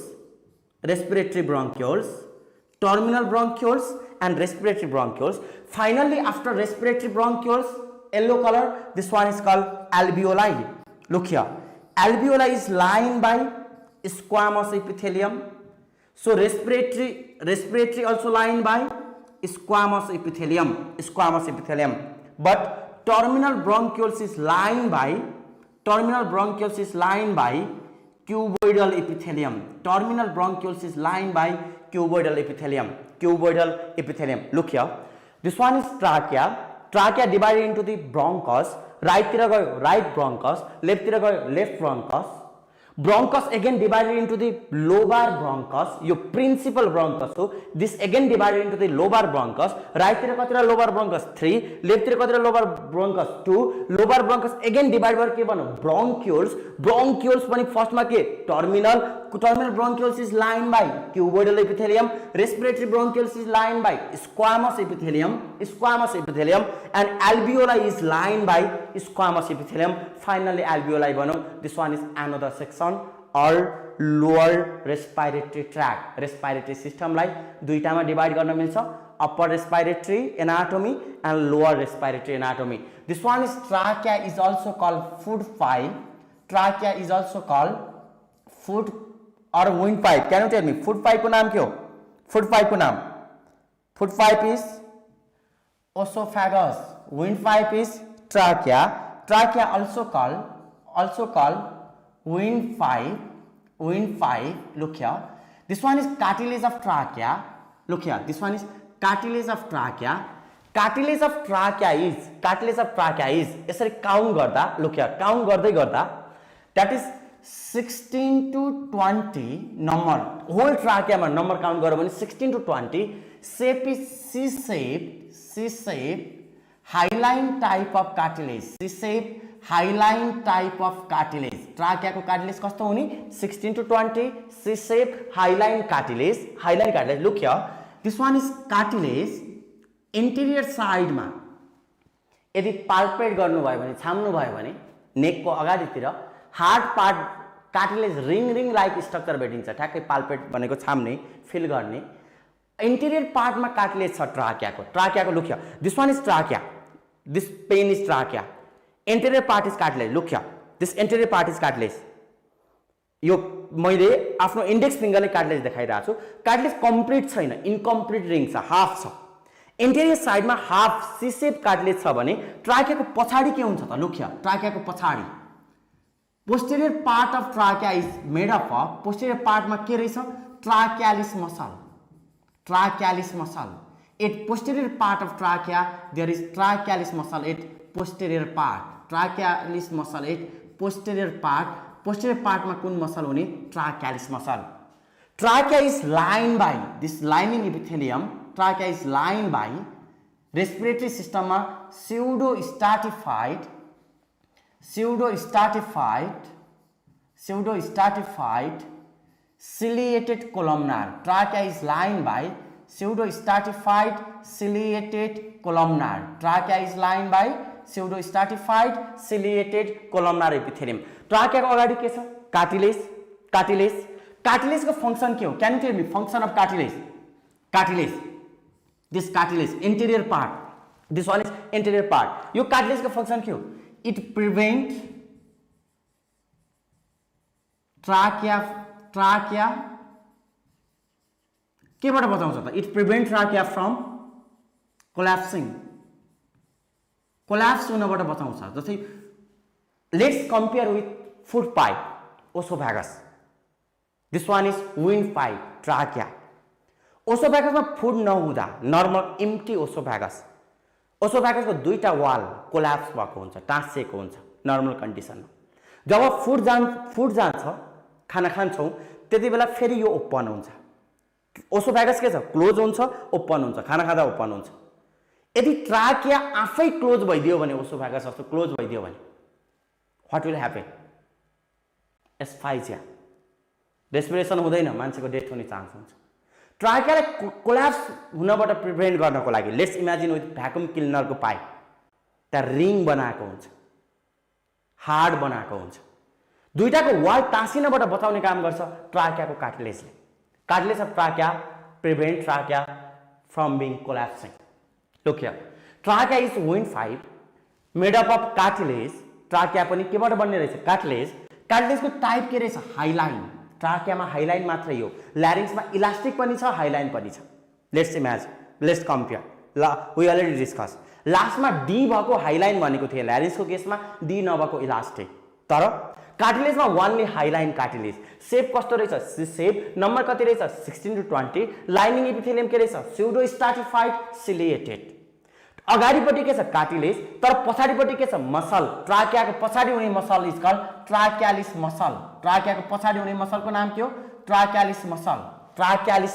terminal bronchioles and respiratory bronchioles. Finally after respiratory bronchioles yellow color, this one is called alveoli. Look here, alveoli is lined by squamous epithelium. So respiratory also lined by squamous epithelium, but terminal bronchioles is lined by cuboidal epithelium. Look here, this one is trachea divided into the bronchus. Right tira gayo right bronchus, left tira gayo left bronchus. Bronchus again divided into the lobar bronchus, your principal bronchus. So this again divided into the lobar bronchus. Right tira katira lobar bronchus 3, left tira katira lobar bronchus 2. Lobar bronchus again divided by ke bhanu bronchioles pani first ma ke terminal bronchioles is lined by cuboidal epithelium, respiratory bronchioles is lined by squamous epithelium, and alveoli is lined by squamous epithelium. Finally alveoli bano, this one is another section or lower respiratory tract. Respiratory system like दुईटामा divide गर्न मिल्छ, upper respiratory anatomy and lower respiratory anatomy. This one is trachea is also called food pipe. Trachea is also called food or wind pipe. Can you tell me food pipe को नाम क्या हो? Food pipe को नाम food pipe is esophagus, wind pipe is trachea. Trachea also called wind pipe. Look here, this one is cartilage of trachea. Look here, this one is cartilage of trachea. Cartilage of trachea is यसरी count गर्दा, look here, count गर्दै गर्दा that is 16 to 20 number. Whole trachea मा number count गर्यो भने 16 to 20. Shape is C-shape hyaline type of cartilage. Hyaline type of cartilage. Trachea को cartilage कस्तो हुने 16 to 20 C-shape hyaline cartilage. Look here, this one is cartilage. Interior side मा यदि palpate गर्नु भयो भने, छाम्नु भयो भने नेक को अगाडितिर hard part cartilage ring like structure भेटिन्छ, ठ्याक्कै पाल्पेट भनेको छाम्ने फिल गर्ने। इंटीरियर पार्ट में कार्टिलेज छ ट्राकिया को। Look here, this one is trachea, this pen is trachea, interior part is cartilage. Look here, this interior part is cartilage. यो मैले आफ्नो इंडेक्स फिंगरले कार्टिलेज देखाइरहेको छु। कार्टिलेज कम्प्लिट छैन, इनकम्प्लिट रिङ छ, हाफ छ। इंटीरियर साइड में हाफ सी शेप कार्टिलेज छ भने ट्राकिया को पछाडी के हुन्छ त? लुक हियर, ट्राकिया को पछाडी posterior part of trachea is made up of, posterior part में के रहेछ? ट्राकियालिस muscle. Trachealis muscle. At posterior part of trachea, there is trachealis muscle at posterior part. Trachealis muscle at posterior part. Posterior part में कौन muscle होने? Trachealis muscle. Trachea is lined by this lining epithelium. Trachea is lined by respiratory system में pseudo-stratified ciliated columnar. Trachea is lined by pseudo-stratified ciliated columnar. Trachea is lined by pseudo-stratified ciliated columnar epithelium. Trachea को अगाडि के छ? Cartilage. Cartilage को function के हो? Can you tell me function of cartilage? This cartilage, interior part. This one is interior part. यो cartilage का function के हो? It prevent trachea के बाट बचाउँछ त? It prevent trachea from collapse हुनबाट बचाउँछ। जस्तै let's compare with food pipe, oesophagus. This one is wind pipe trachea ओसोफेगसमा फुड नहुँदा नर्मल इम्टी ओसोफेगसको दुईटा वाल कोल्याप्स भएको हुन्छ टाँसिएको हुन्छ नर्मल कन्डिसनमा जब फुड जान्छ खाना खान्छौँ त्यति बेला फेरि यो ओपन हुन्छ ओसोफेगस के छ क्लोज हुन्छ ओपन हुन्छ खाना खाँदा ओपन हुन्छ यदि ट्राकिया आफै क्लोज भइदियो भने ओसोफेगस जस्तो क्लोज भइदियो भने व्हाट विल ह्यापन एस्फाइजिया रेस्पिरेसन हुँदैन मान्छेको डेथ हुने चान्स हुन्छ ट्राकियालाई कोल्याप्स हुनबाट प्रिभेन्ट गर्नको लागि लेट्स इमेजिन विथ भ्याकुम क्लिनरको पाइप त्यहाँ रिङ बनाएको हुन्छ हार्ड बनाएको हुन्छ दुईटाको वाल टाँसिनबाट बचाउने काम गर्छ ट्राकियाको कार्टिलेजले cartilage of trachea prevent trachea from being collapsing look here trachea is wind pipe made up of cartilage trachea पनि केबाट बन्ने रहेछ कार्टिलेजको टाइप के रहेछ हाइलाइन ट्राकियामा हाइलाइन मात्रै हो ल्यारिङ्समा इलास्टिक पनि छ हाइलाइन पनि छ let's imagine let's compare we already discuss लास्टमा डी भएको हाइलाइन भनेको थियो ल्यारिङ्सको केसमा डी नभएको इलास्टिक तर कार्टिलेजमा वानली हाइलाइन कार्टिलेज सेप कस्तो रहेछ सेप नम्बर कति रहेछ 16 to 20 लाइनिङ एपिथेलियम के रहेछ स्युडो स्ट्राटिफाइड सिलिएटेड अगाडिपट्टि के छ कार्टिलेज तर पछाडिपट्टि के छ मसल ट्राकियाको पछाडि हुने मसल इज कल्ड ट्राकियालिस मसल ट्राकियाको पछाडि हुने मसलको नाम के हो ट्राकियालिस मसल TRACHEALIS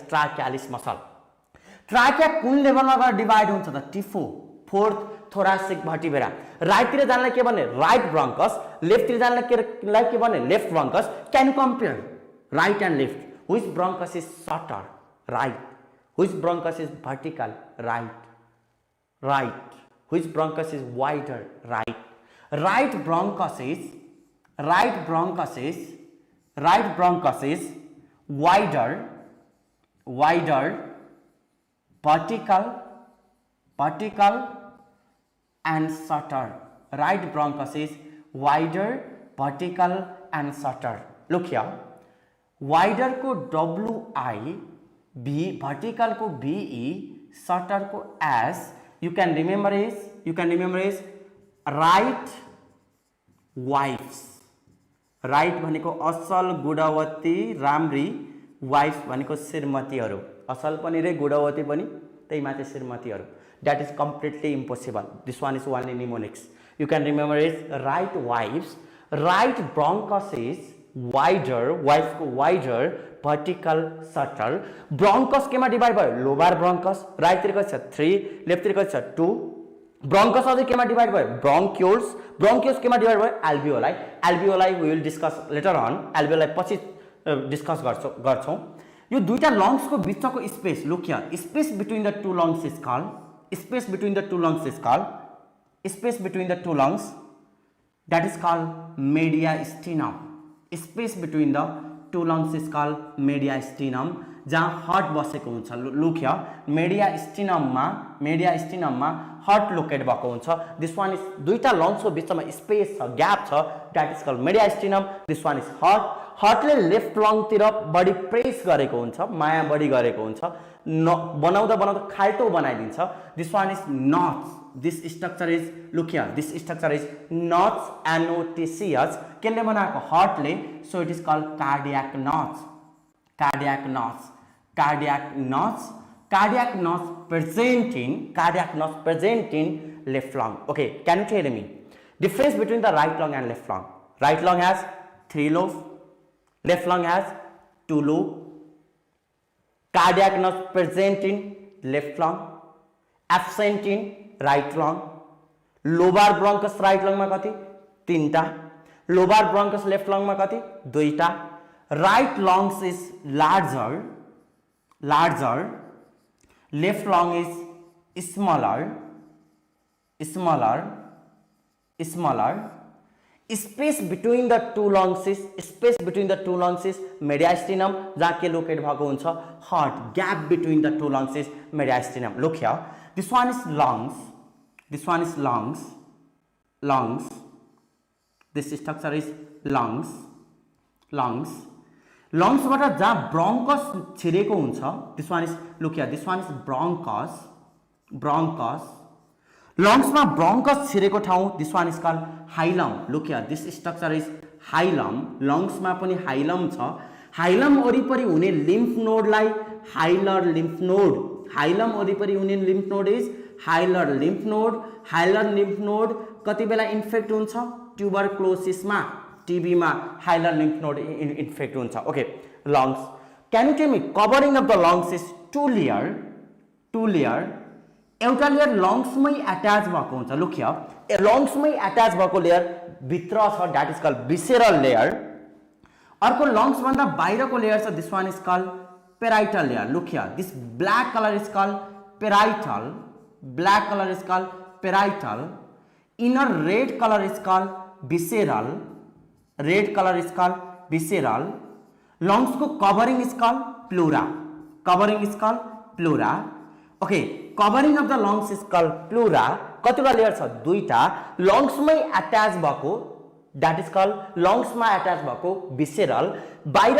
ट्राकियालिस मसल ट्राकिया कुन लेभलमा गएर डिभाइड हुन्छ त टिफो फोर्थ थोरासिक भर्टिब्रा राइटतिर जानलाई के भन्ने राइट ब्रोंकस लेफ्टतिर जानलाई के भन्ने left bronchus can compare right and left which bronchus is shorter right which bronchus is vertical right which bronchus is wider right bronchus is wider vertical and shorter right bronchus is wider vertical and shorter look here wider को WI B vertical को BE shorter को S you can remember is right right भनेको असल गुणवती राम्री wife भनेको श्रीमतीहरू असल पनि रे गुणवती पनि त्यही माथि श्रीमतीहरू that is completely impossible this one is only mnemonics you can remember is right wife's right bronchus is wider वाइफको वाइडर vertical shorter ब्रोंकस केमा डिवाइड भयो लोबार ब्रोंकस राइटतिर कति छ 3 लेफ्टतिर कति छ 2 ब्रोंकस अझै केमा डिवाइड भयो ब्रोंक्युल्स केमा डिवाइड भयो alveoli we will discuss later on alveoli पछि डिस्कस गर्छौं यो दुईटा लंग्सको बीचको space look here space between the two lungs is called space between the two lungs that is called mediastinum space between the two lungs is called mediastinum जहाँ heart बसेको हुन्छ look हियर मेडियास्टिनममा हार्ट लोकेट भएको हुन्छ this one is दुईटा लंग्सको बीचमा space छ ग्याप छ that is called mediastinum this one is हार्टले लेफ्ट लंगतिर बडी प्रेस गरेको हुन्छ माया बडी गरेको हुन्छ बनाउँदा खाल्टो बनाइदिन्छ this one is notch this structure is look here this structure is knots NOTCH केले बनाएको Hartley so it is called cardiac knots present in left lung okay can you tell me difference between the right lung and left lung right lung has 3 lobes left lung has 2 lobes cardiac knots present in left lung absent in right lung lobar bronchus right lung में कति 3टा lobar bronchus left lung में कति 2टा right lungs is larger left lung is smaller space between the two lungs is mediastinum जहाँ के locate भएको हुन्छ heart gap between the two lungs is mediastinum look here this one is lungs this structure is lungs बाट जहाँ bronchus छिरेको हुन्छ this one is look here this one is bronchus lungs मा bronchus छिरेको ठाउँ this one is called hilum look here this structure is hilum, लङ्समा पनि hilum छ। Hilum वरिपरि हुने लिम्फ नोडलाई हाइलर लिम्फ नोड, हाइलम वरिपरि हुने lymph node is hilar lymph node. Hilar lymph node कति बेला इन्फेक्ट हुन्छ? ट्युबरक्लोसिसमा, टिबीमा हाइलर लिम्फ नोड इन्फेक्ट हुन्छ। Okay, lungs, can you tell me covering of the lungs is two layer, two layer. एउटा layer लङ्समै एट्याच भएको हुन्छ, लुक हियर, लङ्समै एट्याच भएको लेयर भित्र छ, that is called visceral layer. अर्को लङ्स भन्दा बाहिरको लेयर छ, this one is called parietal layer, look here, this black colour is called parietal, black colour is called parietal. Inner red colour is called visceral, red colour is called visceral. Lungs को covering is called pleura, covering is called pleura. Okay, covering of the lungs is called pleura. कतिवटा layer छ? दुईटा, लङ्समै attach भएको, that is called लङ्समा attach भएको भिसेरल। बाहिर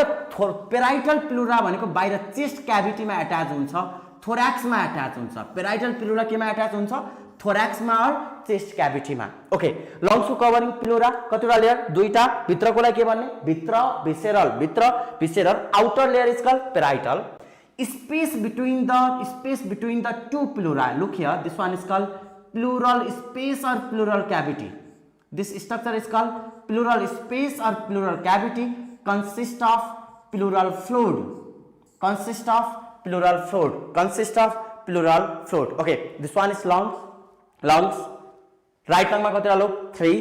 parietal pleura भनेको बाहिर चेस्ट क्याभिटीमा एट्याच हुन्छ, थोर्याक्समा एट्याच हुन्छ। पेराइटल प्लुरा केमा एट्याच हुन्छ? थोर्याक्समा और चेस्ट क्याभिटीमा। ओके, लङ्सको कभरिङ प्लुरा, कतिवटा लेयर? दुईटा, भित्रकोलाई के भन्ने? भित्र भिसेरल, भित्र visceral. Outer layer is called parietal. Space between the two pleura, look here, this one is called pleural space or pleural cavity. This structure is called pleural space or pleural cavity, consists of pleural fluid, consists of pleural fluid, consists of pleural fluid. Okay, this one is lungs, lungs. Right lung मा कतिवटा लोग? 3,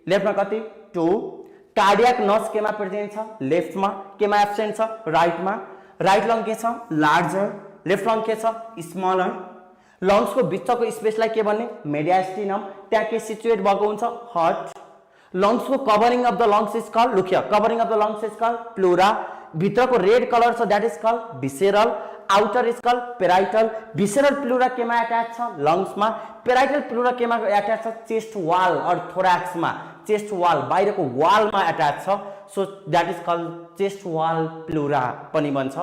left मा कति? 2. Cardiac नस केमा present छ? Left मा। केमा एब्सेन्ट छ? राइट मा। राइट लङ के छ? लार्जर, लेफ्ट लङ के छ? स्मलर। लङ्स को बिचको स्पेसलाई के भन्ने? मेडियास्टिनम, त्यहाँ के सिचुएट भएको हुन्छ? हार्ट। लङ्स को covering of the lungs is called, look here, covering of the lungs is called pleura. भित्रको रेड कलर छ, that is called visceral. Outer is called parietal. Visceral pleura केमा attach छ? लङ्समा। Parietal pleura केमा attach छ? Chest wall और थोर्याक्समा, chest wall, बाहिरको वालमा एट्याच छ, so that is called chest wall pleura पनि भन्छ।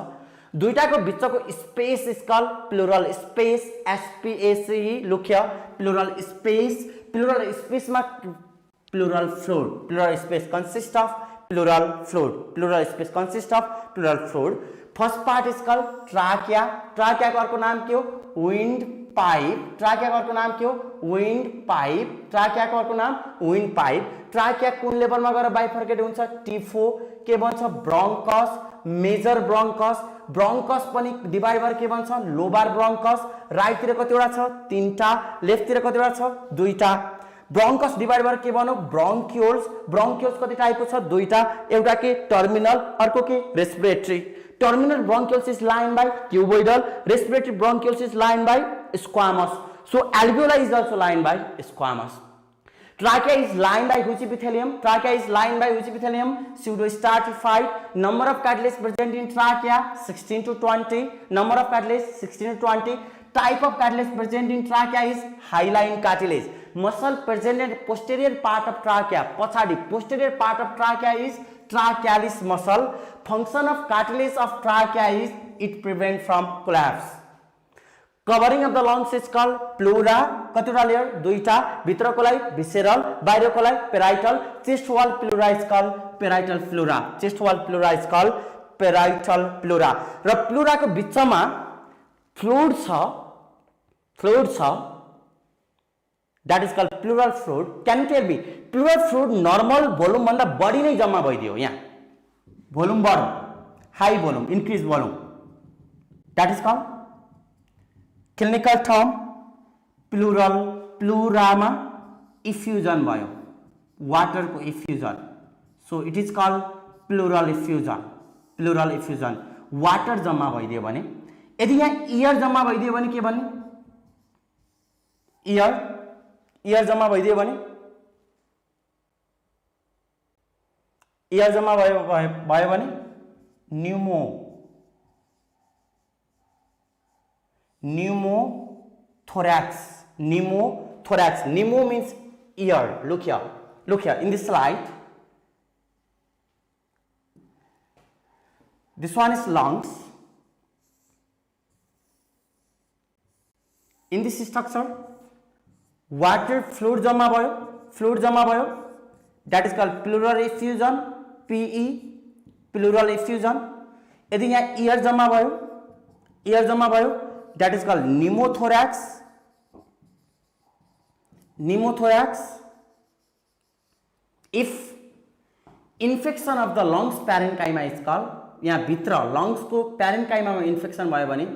दुईटाको बिचको space is called plural space, SPACE, look here, pleural space. Pleural स्पेसमा pleural fluid, pleural space consist of pleural fluid, pleural space consist of pleural fluid. First part is called trachea, trachea को अर्को नाम के हो? Wind pipe. Trachea को अर्को नाम के हो? Wind pipe. ट्राकिया को अर्को नाम विंड पाइप। ट्राकिया कुन लेभलमा गएर बाइफर्केट हुन्छ? टिफो, के भन्छ? Bronchus, major bronchus. ब्रोंकस पनि डिवाइड भएर के भन्छ? Lobar bronchus. राइट तिर कतिवटा छ? 3टा, लेफ्ट तिर कतिवटा छ? 2टा। ब्रोंकस डिवाइड भएर के भन्नु? ब्रोंक्युल्स। ब्रोंक्युल्स कति टाइपको छ? 2टा, एउटा के टर्मिनल, अर्को के respiratory. Terminal bronchioles is lined by cuboidal, respiratory bronchioles is lined by squamous. So alveoli is also lined by squamous. Trachea is lined by which epithelium? Trachea is lined by which epithelium? Pseudostratified. Number of cartilage present in trachea 16 to 20. Number of cartilage 16 to 20. Type of cartilage present in trachea is hyaline cartilage. Muscle present in posterior part of trachea. Pachadi, posterior part of trachea is trachealis muscle. Function of cartilage of trachea is it prevent from collapse. Covering of the lungs is called pleura. कतिवटा layer? 2टा, भित्रकोलाई visceral, बाहिरकोलाई parietal. Chest wall pleura is called parietal pleura, chest wall pleura is called parietal pleura. र प्लुराको बिचमा fluid छ, fluid छ, that is called pleural fluid. Can you tell me pleural fluid normal volume भन्दा बढी नै जम्मा भइदियो? यहाँ भोल्युम बढ्यो, high volume, increase volume, that is called clinical term pleural, प्लुरामा इफ्युजन भयो, वाटरको इफ्युजन, so it is called pleural effusion, pleural effusion, water जम्मा भइदियो भने। यदि यहाँ एयर जम्मा भइदियो भने के भन्ने? एयर जम्मा भइदियो भने, एयर जम्मा भयो भने pneumothorax, pneumothorax. Pneumo means ear. Look here in this slide. This one is lungs. In this structure water fluid जम्मा भयो, that is called pleural effusion, PE, pleural effusion. यदि यहाँ इयर जम्मा भयो that is called pneumothorax, pneumothorax. If infection of the lungs parenchyma is called, यहाँ भित्र lungs को parenchyma में इन्फेक्सन भयो भने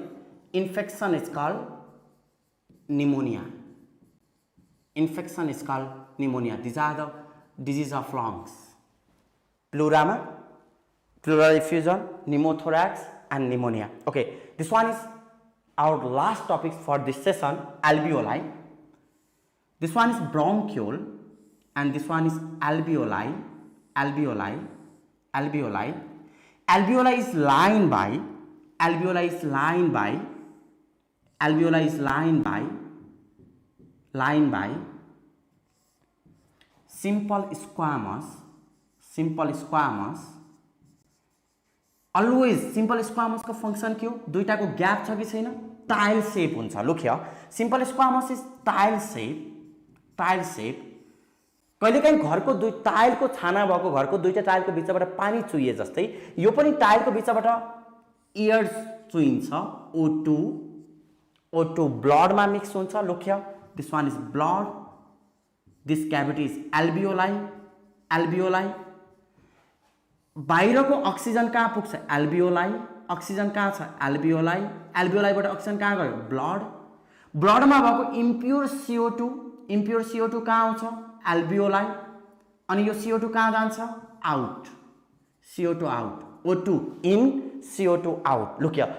infection is called pneumonia, infection is called pneumonia. These are the disease of lungs. प्लुरामा pleural effusion, pneumothorax and pneumonia. Okay, this one is our last topic for this session, alveoli. This one is bronchiole and this one is alveoli, alveoli, alveoli. Alveoli is lined by, alveoli is lined by, alveoli is lined by simple squamous, simple squamous. Always simple squamous को function के हो, दुईटा को gap छ कि छैन, tile shape हुन्छ। Look here, simple squamous is tile shape, tile shape. कहिलेकाहीँ घरको दुई टाइलको छाना भएको घरको दुईटा टाइलको बिचबाट पानी चुइए जस्तै यो पनि टाइलको बिचबाट एयर चुइन्छ, O2, O2 ब्लडमा मिक्स हुन्छ। Look here, this one is blood, this cavity is alveoli, alveoli. बाहिरको अक्सिजन कहाँ पुग्छ, एल्भियोलाई। अक्सिजन कहाँ छ, एल्भियोलाई। एल्भियोलाईबाट अक्सिजन कहाँ गयो, ब्लड। ब्लडमा भएको इम्प्योर CO2, इम्प्योर CO2 कहाँ आउँछ, एल्भियोलाई। अनि यो CO2 कहाँ जान्छ, out, CO2 out, O2 in, CO2 out. Look here,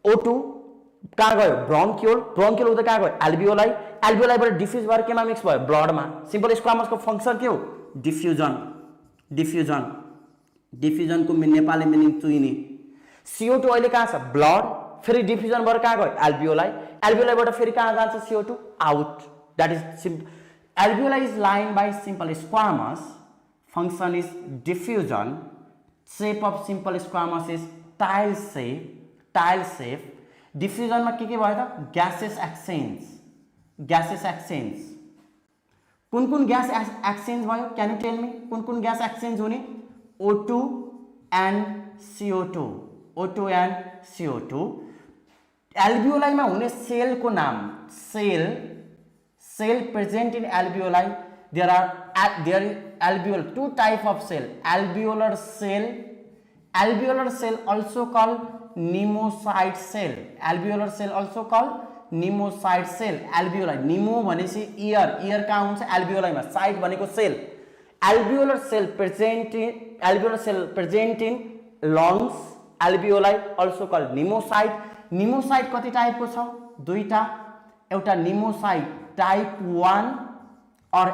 O2 कहाँ गयो, ब्रोन्कियोल, ब्रोन्कियोल उता कहाँ गयो, एल्भियोलाई। एल्भियोलाईबाट डिफ्युज भएर केमा मिक्स भयो, ब्लडमा। सिम्पल स्क्वामसको फंक्शन के हो, डिफ्युजन, डिफ्युजन। डिफ्युजन को नेपाली मिनिङ चुइने। CO2 अहिले कहाँ छ, ब्लड, फेरि डिफ्युजन भएर कहाँ गयो, एल्भियोलाई। एल्भियोलाईबाट फेरि कहाँ जान्छ, CO2 out. That is alveoli is line by simple squamous, function is diffusion, shape of simple squamous is tile shape, tile shape. Diffusion में के भयो त, ग्यासेस एक्सचेंज, ग्यासेस एक्सचेंज। कुन ग्यास एक्सचेंज भयो, कैन यू टेल मी कुन gas exchange हुने, O2 and CO2, O2 and CO2। एल्भियोलाई में हुने सेल को नाम, cell, cell present in alveoli. There alveolar, two type of cell, alveolar cell also called pneumocyte cell, alveolar cell also called pneumocyte cell। alveoli, pneumo भनेपछि ear, ear कहाँ हुन्छ, alveoli में, cyte भनेको cell। alveolar cell present in lungs, alveoli also called pneumocyte। pneumocyte कति type को छ, दुईटा, एउटा pneumocyte टाइप 1 और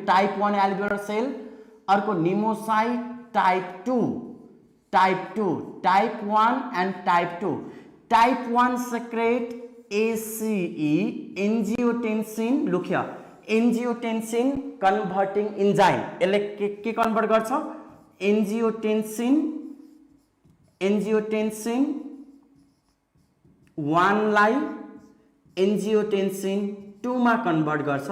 टाइप 1 alveolar cell, अर्को pneumocyte type 2, type 2, type 1 and type 2। Type 1 secrete ACE, angiotensin, look here, angiotensin converting enzyme, यसले के convert गर्छ, angiotensin 1 लाई angiotensin 2 मा कन्भर्ट गर्छ।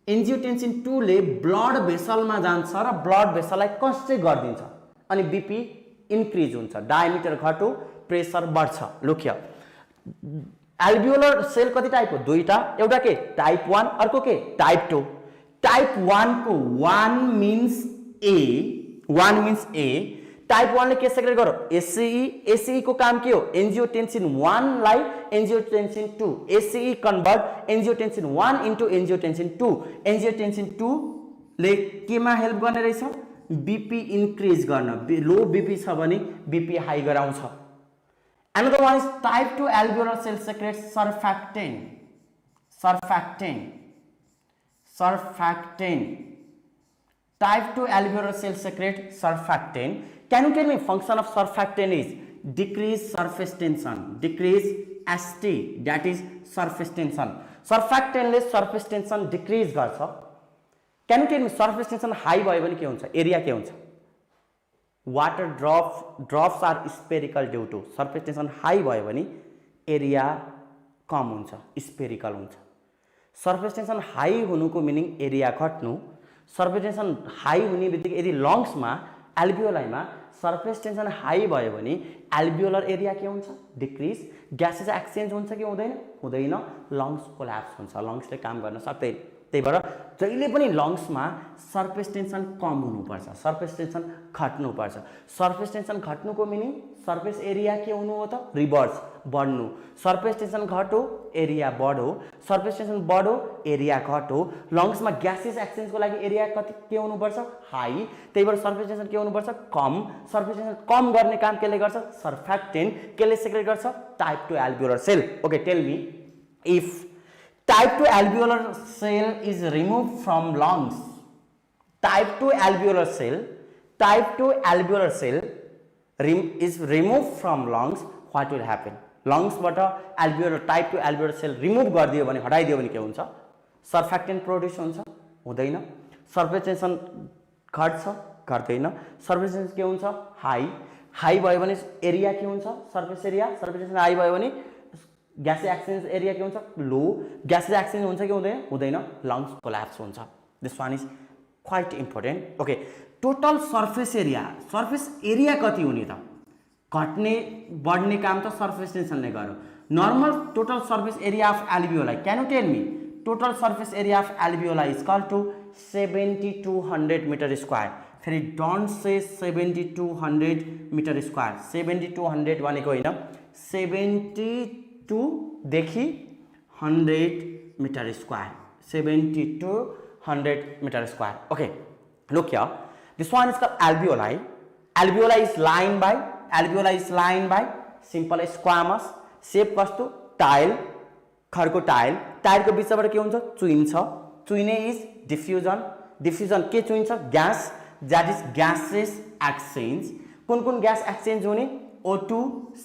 angiotensin 2 ले ब्लड भेसल मा जान्छ र ब्लड भेसललाई कन्स्ट्रिक्ट गर्दिन्छ अनि बीपी इन्क्रिज हुन्छ, डायमिटर घट्यो, प्रेसर बढ्छ। लुक हियर, एल्भियोलर सेल कति टाइपको, दुईटा, एउटा के टाइप 1, अर्को के टाइप 2। टाइप 1 को 1 मीन्स ए, टाइप 1 ले के सेक्रेट गरो, ACE को काम के हो, एंजियोटेंसिन 1 लाई angiotensin 2, ACE convert angiotensin 1 into angiotensin 2। Angiotensin 2 ले केमा हेल्प गर्ने रहेछ, बीपी इन्क्रिज गर्न, लो बीपी छ भने बीपी हाई गराउँछ। Another one is type 2 alveolar cell secretes surfactant। Type 2 alveolar cell secrete surfactant। Can you tell me function of surfactant is decrease surface tension, decrease ST, that is surface tension। surfactant ले surface tension decrease गर्छ। Can you tell me surface tension high भयो भने के हुन्छ, area के हुन्छ, water drops are spherical due to, surface tension high भयो भने एरिया कम हुन्छ, स्पेरिकल हुन्छ। सर्फेस टेन्सन हाई हुनुको मिनिङ एरिया घट्नु। सर्फेस टेन्सन हाई हुने बित्तिकै यदि लङ्समा एल्भियोलाईमा सर्फेस टेन्सन हाई भयो भने एल्भियोलर एरिया के हुन्छ? डिक्रिज। ग्यासेस एक्सचेन्ज हुन्छ कि हुँदैन? हुँदैन। लङ्स कोल्याप्स हुन्छ, लङ्सले काम गर्न सक्दैन। त्यही भएर जहिले पनि लङ्समा सर्फेस टेन्सन कम हुनुपर्छ, सर्फेस टेन्सन घट्नुपर्छ। सर्फेस टेन्सन घट्नुको मिनिङ सर्फेस एरिया के हुनु हो त? रिभर्स, बढ्नु। सर्फेस टेन्सन घट्यो एरिया बढ्यो, सर्फेस टेन्सन बढ्यो एरिया घट्यो। लङ्समा ग्यासेस एक्सचेन्जको लागि एरिया कति के हुनुपर्छ? हाई। त्यही भएर सर्फेस टेन्सन के हुनुपर्छ? कम। सर्फेस टेन्सन कम गर्ने काम केले गर्छ? सर्फेक्टेन्ट। केले सेक्रेट गर्छ? Type 2 alveolar cell. Okay, tell me, if type 2 alveolar cell is removed from lungs, type 2 alveolar cell is removed from lungs, what will happen? lungs बाट alveolar type 2 alveolar cell remove गरिदियो भने, हटाइदियो भने के हुन्छ? Surfactant produce हुन्छ? हुँदैन। Surface tension घट्छ? घट्दैन। सर्फेस टेन्सन के हुन्छ? हाई। हाई भयो भने एरिया के हुन्छ? Surface area. Surface tension high भयो भने ग्यासेस एक्सचेन्ज एरिया के हुन्छ? लो। ग्यासेस एक्सचेन्ज हुन्छ कि हुँदैन? हुँदैन। लङ्स कोल्याप्स हुन्छ। This one is quite important. Okay, total surface area कति हुने त? घट्ने बढ्ने काम त सर्फेस टेन्सनले गर्यो। Normal total surface area of alveoli, can you tell me? Total surface area of alveoli is equal to 7200 metre square. फेरि डोन्ट से 7200 मिटर स्क्वायर। 7200 भनेको होइन, 72 देखि 100 metre square. 7200 metre square. Okay, look here. This one is called alveoli. Alveoli is lined by simple squamous shape कस्तो? Tile, खरको tile. टाइलको बिचबाट के हुन्छ? चुइन्छ। चुइने इज डिफ्युजन। डिफ्युजन के चुइन्छ? Gas, that is gases exchange। कुन ग्यास एक्सचेन्ज हुने? O2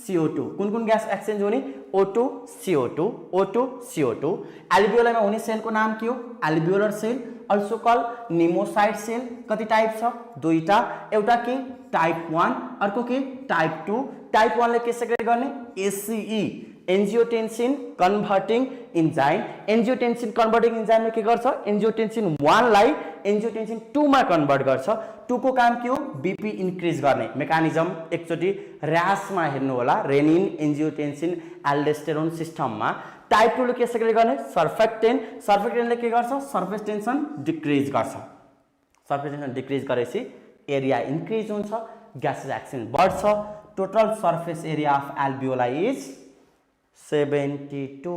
CO2। कुन ग्यास एक्सचेन्ज हुने? O2 CO2, O2 CO2। एल्भियोलाईमा हुने सेलको नाम के हो? एल्भियोलर सेल, अल्सो कल निमोसाइड सेल। कति टाइप छ? दुईटा। एउटा के? टाइप 1, अर्को के? टाइप 2। टाइप 1 ले के सेक्रेट गर्ने? ACE, angiotensin converting enzyme. Angiotensin converting इन्जाइमले के गर्छ? एन्जियोटेन्सिन 1 लाई एन्जियोटेन्सिन 2 मा कन्भर्ट गर्छ। 2 को काम के हो? बीपी इन्क्रिज गर्ने मेकानिजम। एकचोटि र्यासमा हेर्नु होला, रेनिन एन्जियोटेन्सिन एल्डोस्टेरोन सिस्टममा। टाइप 2 ले के सेक्रेट गर्ने? सर्फेक्टेन्ट। सर्फेक्टेन्टले के गर्छ? सर्फेस टेन्सन डिक्रिज गर्छ। सर्फेस टेन्सन डिक्रिज गरेपछि एरिया इन्क्रिज हुन्छ, ग्यासेस एक्सचेन्ज बढ्छ। Total surface area of alveoli is 7200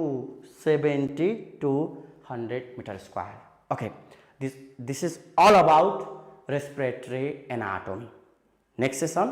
meter square. Okay, this is all about respiratory anatomy. Next session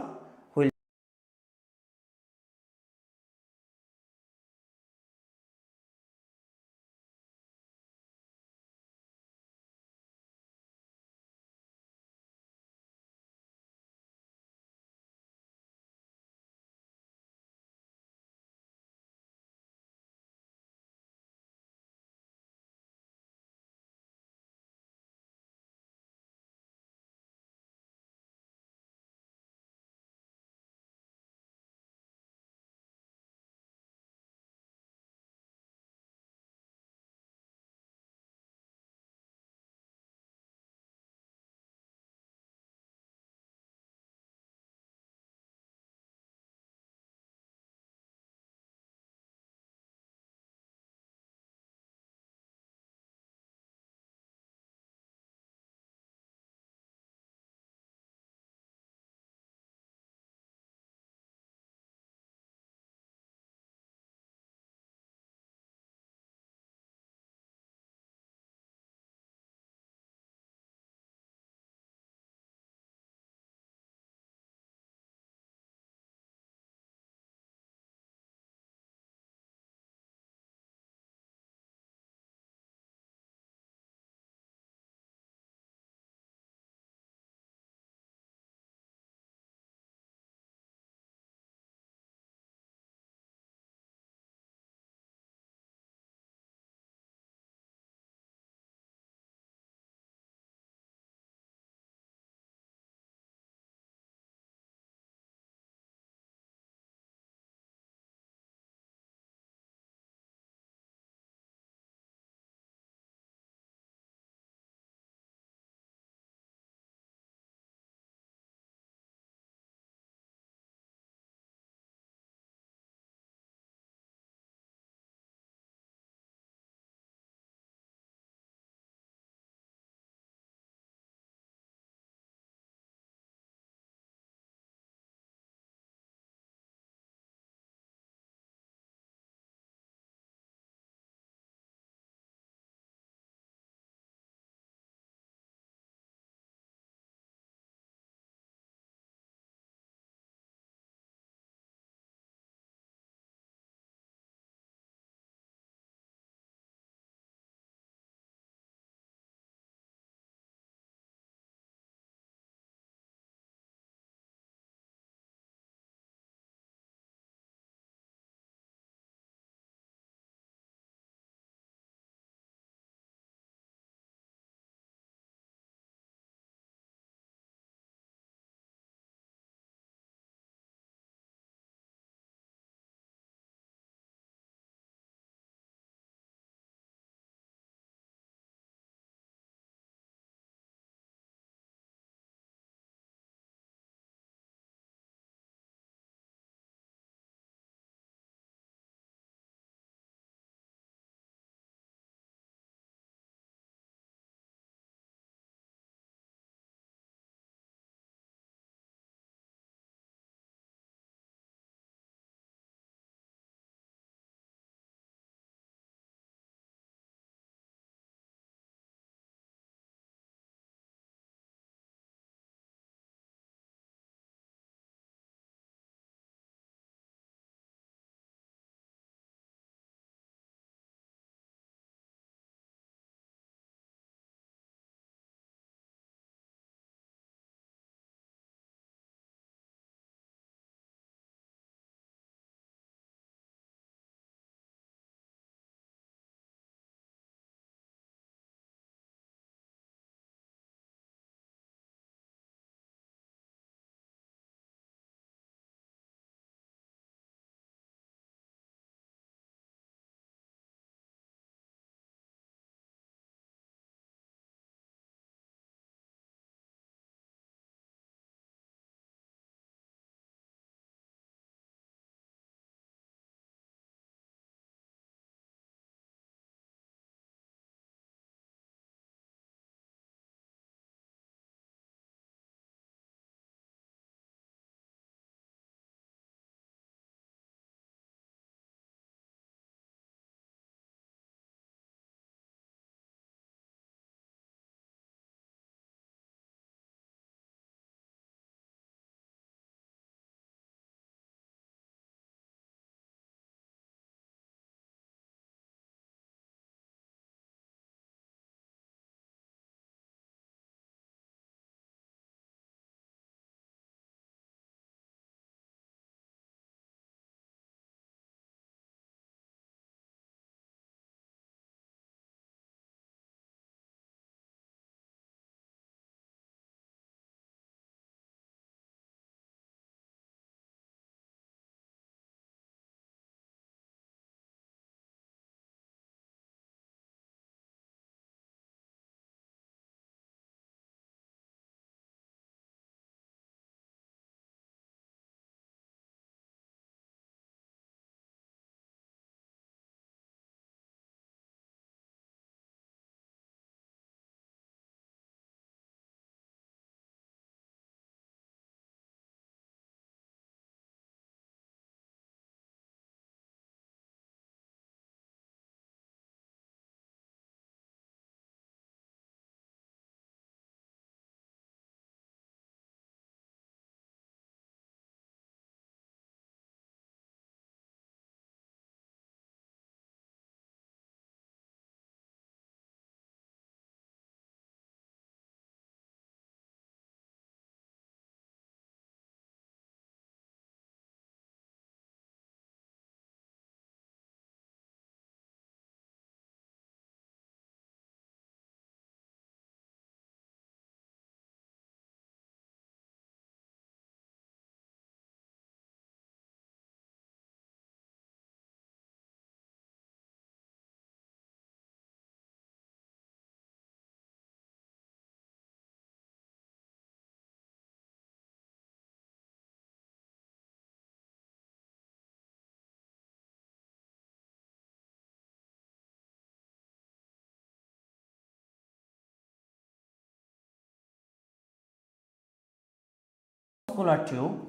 muscular tube,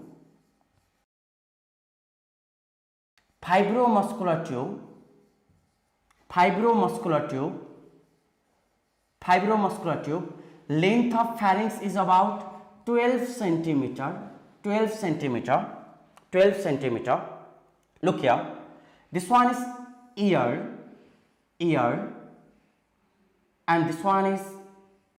fibromuscular tube, fibromuscular tube, fibromuscular tube. Length of pharynx is about 12 centimeter, 12 centimeter, 12 centimeter. Look here, this one is ear, ear, and this one is